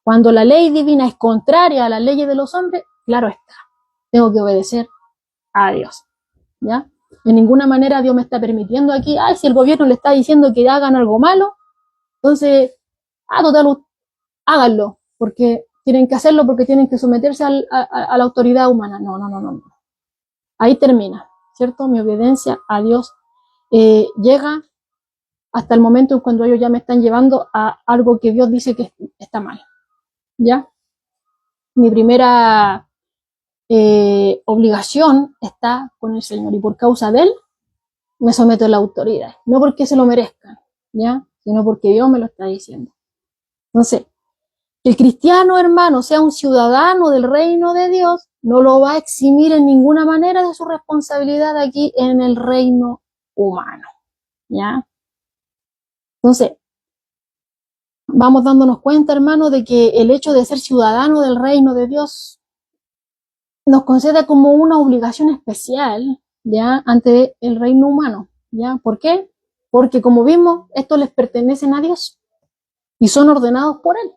Cuando la ley divina es contraria a las leyes de los hombres, claro está, tengo que obedecer a Dios, ¿ya? De ninguna manera Dios me está permitiendo aquí, si el gobierno le está diciendo que hagan algo malo, entonces, total, háganlo, porque tienen que hacerlo, porque tienen que someterse a la autoridad humana. No. Ahí termina, ¿cierto? Mi obediencia a Dios llega hasta el momento en cuando ellos ya me están llevando a algo que Dios dice que está mal, ¿ya? Mi primera obligación está con el Señor, y por causa de Él me someto a la autoridad, no porque se lo merezcan, ¿ya? Sino porque Dios me lo está diciendo. Entonces, el cristiano, hermano, sea un ciudadano del reino de Dios, no lo va a eximir en ninguna manera de su responsabilidad aquí en el reino humano, ¿ya? Entonces, vamos dándonos cuenta, hermano, de que el hecho de ser ciudadano del reino de Dios nos concede como una obligación especial, ¿ya?, ante el reino humano, ¿ya? ¿Por qué? Porque, como vimos, estos les pertenecen a Dios y son ordenados por Él.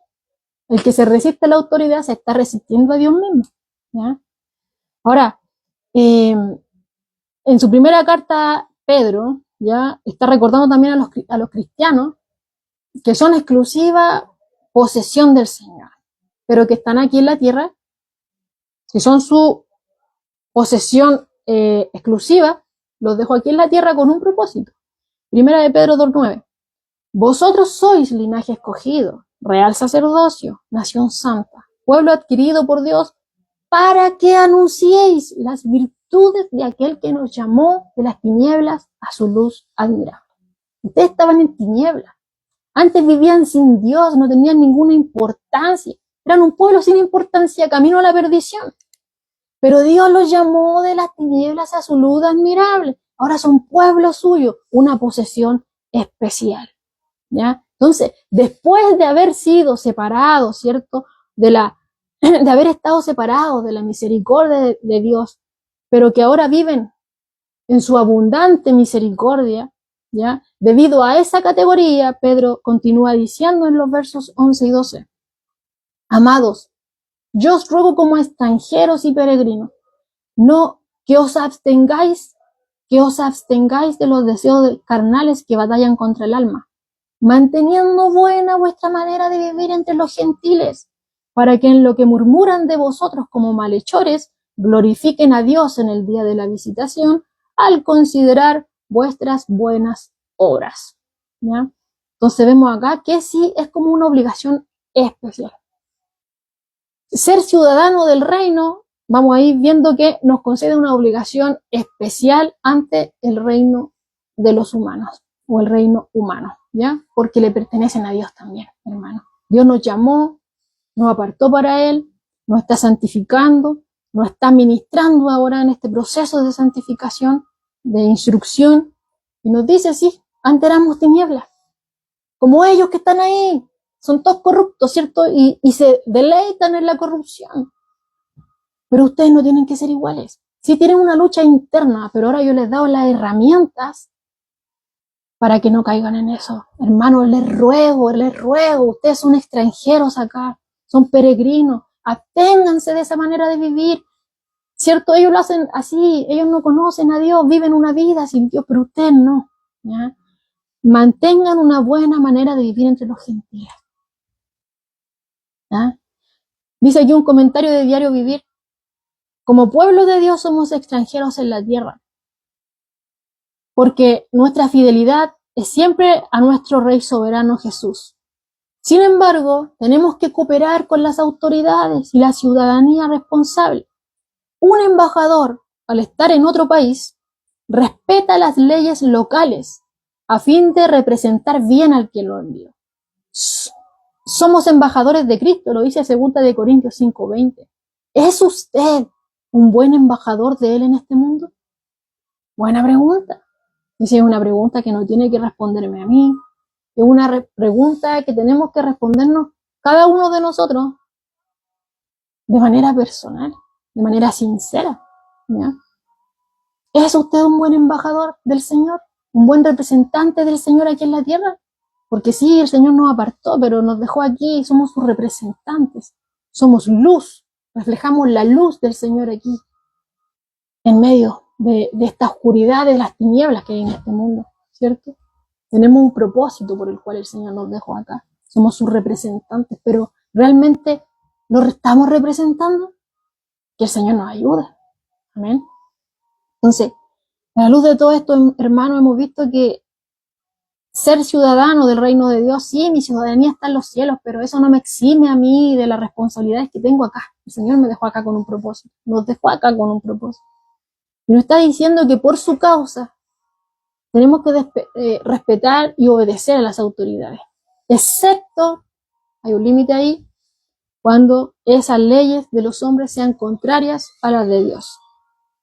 El que se resiste a la autoridad se está resistiendo a Dios mismo, ¿ya? Ahora, en su primera carta, Pedro, ¿ya?, está recordando también a los cristianos que son exclusiva posesión del Señor, pero que están aquí en la tierra, que son su posesión exclusiva, los dejo aquí en la tierra con un propósito. Primera de Pedro 2:9. Vosotros sois linaje escogido, real sacerdocio, nación santa, pueblo adquirido por Dios, para que anunciéis las virtudes de aquel que nos llamó de las tinieblas a su luz admirable. Ustedes estaban en tinieblas. Antes vivían sin Dios, no tenían ninguna importancia. Eran un pueblo sin importancia, camino a la perdición. Pero Dios los llamó de las tinieblas a su luz admirable. Ahora son pueblo suyo, una posesión especial, ¿ya? Entonces, después de haber sido separados, ¿cierto?, de haber estado separados de la misericordia de Dios, pero que ahora viven en su abundante misericordia, ¿ya?, debido a esa categoría, Pedro continúa diciendo en los versos 11 y 12, amados, yo os ruego como extranjeros y peregrinos, no que os abstengáis de los deseos carnales que batallan contra el alma, manteniendo buena vuestra manera de vivir entre los gentiles, para que en lo que murmuran de vosotros como malhechores, glorifiquen a Dios en el día de la visitación, al considerar vuestras buenas obras, ¿ya? Entonces vemos acá que sí es como una obligación especial. Ser ciudadano del reino, vamos a ir viendo que nos concede una obligación especial ante el reino de los humanos, o el reino humano, ¿ya? Porque le pertenecen a Dios también, hermano. Dios nos llamó, nos apartó para Él, nos está santificando, nos está ministrando ahora en este proceso de santificación, de instrucción, y nos dice, sí, Antes éramos tinieblas, como ellos que están ahí, son todos corruptos, ¿cierto? Y se deleitan en la corrupción. Pero ustedes no tienen que ser iguales. Sí tienen una lucha interna, pero ahora yo les he dado las herramientas para que no caigan en eso. Hermanos, les ruego, ustedes son extranjeros acá, son peregrinos, aténganse de esa manera de vivir, ¿cierto? Ellos lo hacen así, ellos no conocen a Dios, viven una vida sin Dios, pero ustedes no, ¿ya? Mantengan una buena manera de vivir entre los gentiles, ¿ya? Dice aquí un comentario de Diario Vivir: como pueblo de Dios somos extranjeros en la tierra, porque nuestra fidelidad es siempre a nuestro Rey soberano Jesús. Sin embargo, tenemos que cooperar con las autoridades y la ciudadanía responsable. Un embajador, al estar en otro país, respeta las leyes locales a fin de representar bien al que lo envió. Somos embajadores de Cristo, lo dice 2 de Corintios 5:20. ¿Es usted un buen embajador de Él en este mundo? Buena pregunta. Dice, es una pregunta que no tiene que responderme a mí, es una pregunta que tenemos que respondernos cada uno de nosotros de manera personal, de manera sincera, ¿ya? ¿Es usted un buen embajador del Señor? ¿Un buen representante del Señor aquí en la tierra? Porque sí, el Señor nos apartó, pero nos dejó aquí, somos sus representantes, somos luz, reflejamos la luz del Señor aquí, en medio de esta oscuridad, de las tinieblas que hay en este mundo, ¿cierto? Tenemos un propósito por el cual el Señor nos dejó acá, somos sus representantes, pero ¿realmente lo estamos representando? Que el Señor nos ayude, amén. Entonces, a la luz de todo esto, hermanos, hemos visto que ser ciudadano del reino de Dios, sí, mi ciudadanía está en los cielos, pero eso no me exime a mí de las responsabilidades que tengo acá. El Señor me dejó acá con un propósito, nos dejó acá con un propósito. Y nos está diciendo que por su causa tenemos que respetar y obedecer a las autoridades, excepto, hay un límite ahí, cuando esas leyes de los hombres sean contrarias a las de Dios.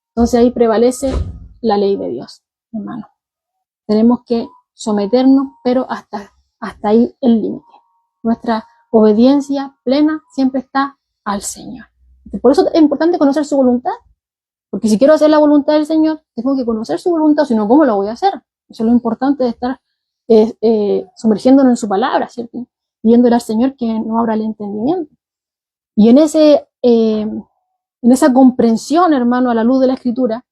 Entonces ahí prevalece la ley de Dios, hermano. Tenemos que someternos, pero hasta ahí el límite. Nuestra obediencia plena siempre está al Señor. Por eso es importante conocer su voluntad, porque si quiero hacer la voluntad del Señor, tengo que conocer su voluntad, si no, ¿cómo lo voy a hacer? Eso es lo importante de estar sumergiéndonos en su palabra, ¿cierto? Pidiéndole al Señor que nos abra el entendimiento. Y en esa comprensión, hermano, a la luz de la Escritura,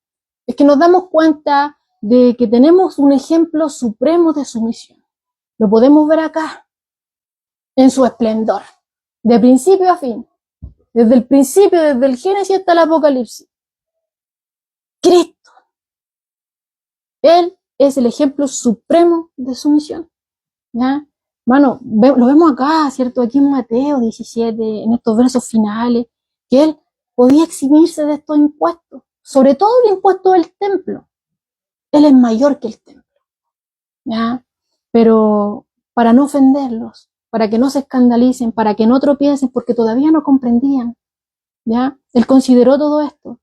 es que nos damos cuenta de que tenemos un ejemplo supremo de sumisión. Lo podemos ver acá, en su esplendor, de principio a fin, desde el principio, desde el Génesis hasta el Apocalipsis. Cristo, Él es el ejemplo supremo de sumisión, ¿ya? Hermano, lo vemos acá, ¿cierto? Aquí en Mateo 17, en estos versos finales, que Él podía eximirse de estos impuestos, sobre todo el impuesto del templo. Él es mayor que el templo, ¿ya? Pero para no ofenderlos, para que no se escandalicen, para que no tropiecen, porque todavía no comprendían, ¿ya? Él consideró todo esto,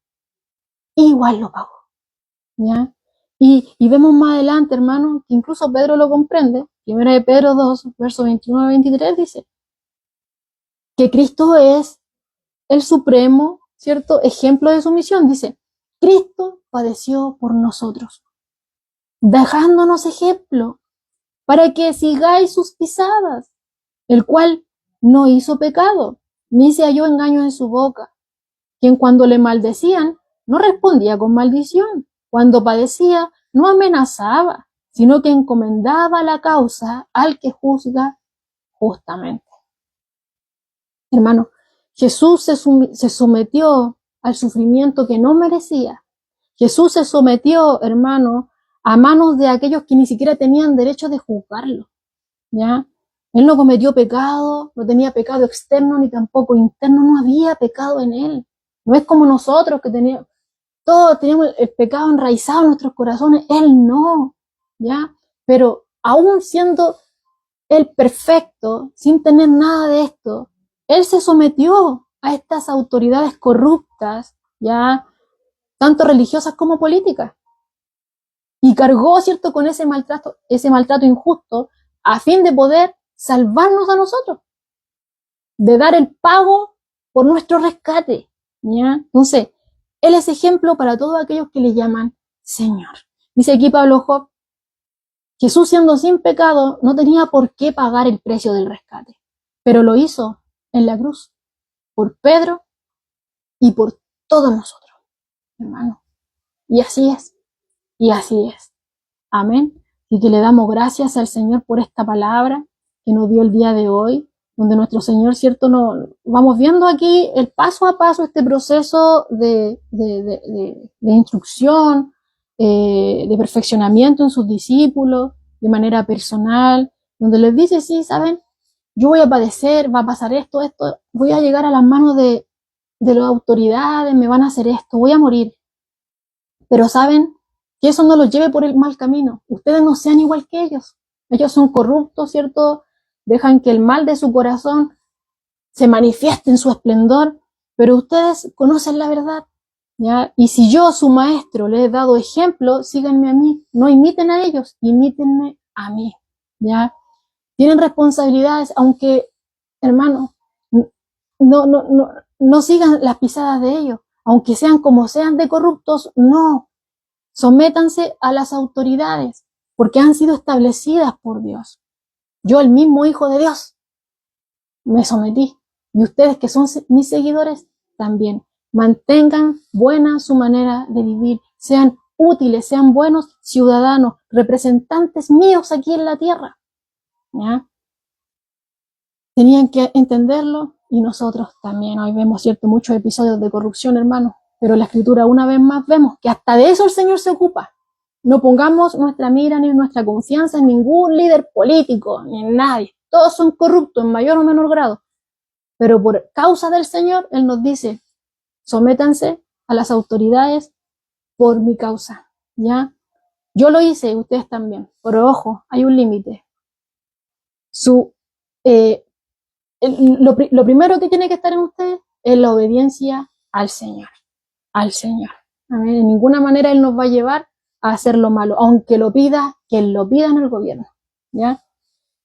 y igual lo pagó, ¿ya? Y vemos más adelante, hermano, que incluso Pedro lo comprende. Primera de Pedro 2, versos 21 a 23, dice que Cristo es el supremo, ¿cierto?, ejemplo de sumisión. Dice, Cristo padeció por nosotros, dejándonos ejemplo para que sigáis sus pisadas, el cual no hizo pecado, ni se halló engaño en su boca, quien cuando le maldecían, no respondía con maldición, cuando padecía, no amenazaba, sino que encomendaba la causa al que juzga justamente. Hermano, Jesús se sometió al sufrimiento que no merecía. Jesús se sometió, hermano, a manos de aquellos que ni siquiera tenían derecho de juzgarlo, ¿ya? Él no cometió pecado, no tenía pecado externo ni tampoco interno, no había pecado en él. No es como nosotros que todos teníamos el pecado enraizado en nuestros corazones, él no, ¿ya? Pero aún siendo él perfecto, sin tener nada de esto, él se sometió a estas autoridades corruptas, ¿ya? Tanto religiosas como políticas. y cargó, ¿cierto?, con ese maltrato injusto a fin de poder salvarnos a nosotros, de dar el pago por nuestro rescate, ¿ya? Entonces, Él es ejemplo para todos aquellos que le llaman Señor. Dice aquí Pablo Job, Jesús siendo sin pecado no tenía por qué pagar el precio del rescate, pero lo hizo en la cruz, por Pedro y por todos nosotros, hermano. Y así es, y así es. Amén. Y que le damos gracias al Señor por esta palabra que nos dio el día de hoy, donde nuestro Señor, cierto, nos vamos viendo aquí el paso a paso, este proceso de instrucción, de perfeccionamiento en sus discípulos, de manera personal, donde les dice, sí, ¿saben? Yo voy a padecer, va a pasar esto, voy a llegar a las manos de las autoridades, me van a hacer esto, voy a morir. Pero ¿saben? Que eso no los lleve por el mal camino. Ustedes no sean igual que ellos. Ellos son corruptos, ¿cierto? Dejan que el mal de su corazón se manifieste en su esplendor, pero ustedes conocen la verdad, ¿ya? Y si yo, su maestro, les he dado ejemplo, síganme a mí. No imiten a ellos, imítenme a mí, ¿ya? Tienen responsabilidades, aunque, hermano, no sigan las pisadas de ellos. Aunque sean como sean de corruptos, no. Sométanse a las autoridades, porque han sido establecidas por Dios. Yo, el mismo Hijo de Dios, me sometí. Y ustedes que son mis seguidores, también. Mantengan buena su manera de vivir. Sean útiles, sean buenos ciudadanos, representantes míos aquí en la tierra. ¿Ya? Tenían que entenderlo y nosotros también. Hoy vemos, cierto, muchos episodios de corrupción, hermano. Pero en la Escritura una vez más vemos que hasta de eso el Señor se ocupa. No pongamos nuestra mira ni nuestra confianza en ningún líder político, ni en nadie. Todos son corruptos en mayor o menor grado. Pero por causa del Señor, Él nos dice, sométanse a las autoridades por mi causa. ¿Ya? Yo lo hice y ustedes también. Pero ojo, hay un límite. Lo primero que tiene que estar en ustedes es la obediencia al Señor. Al Señor. Amén. De ninguna manera Él nos va a llevar a hacer lo malo, aunque lo pida, quien lo pida en el gobierno. ¿Ya?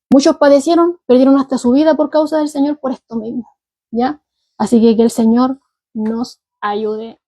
Muchos padecieron, perdieron hasta su vida por causa del Señor por esto mismo. ¿Ya? Así que el Señor nos ayude.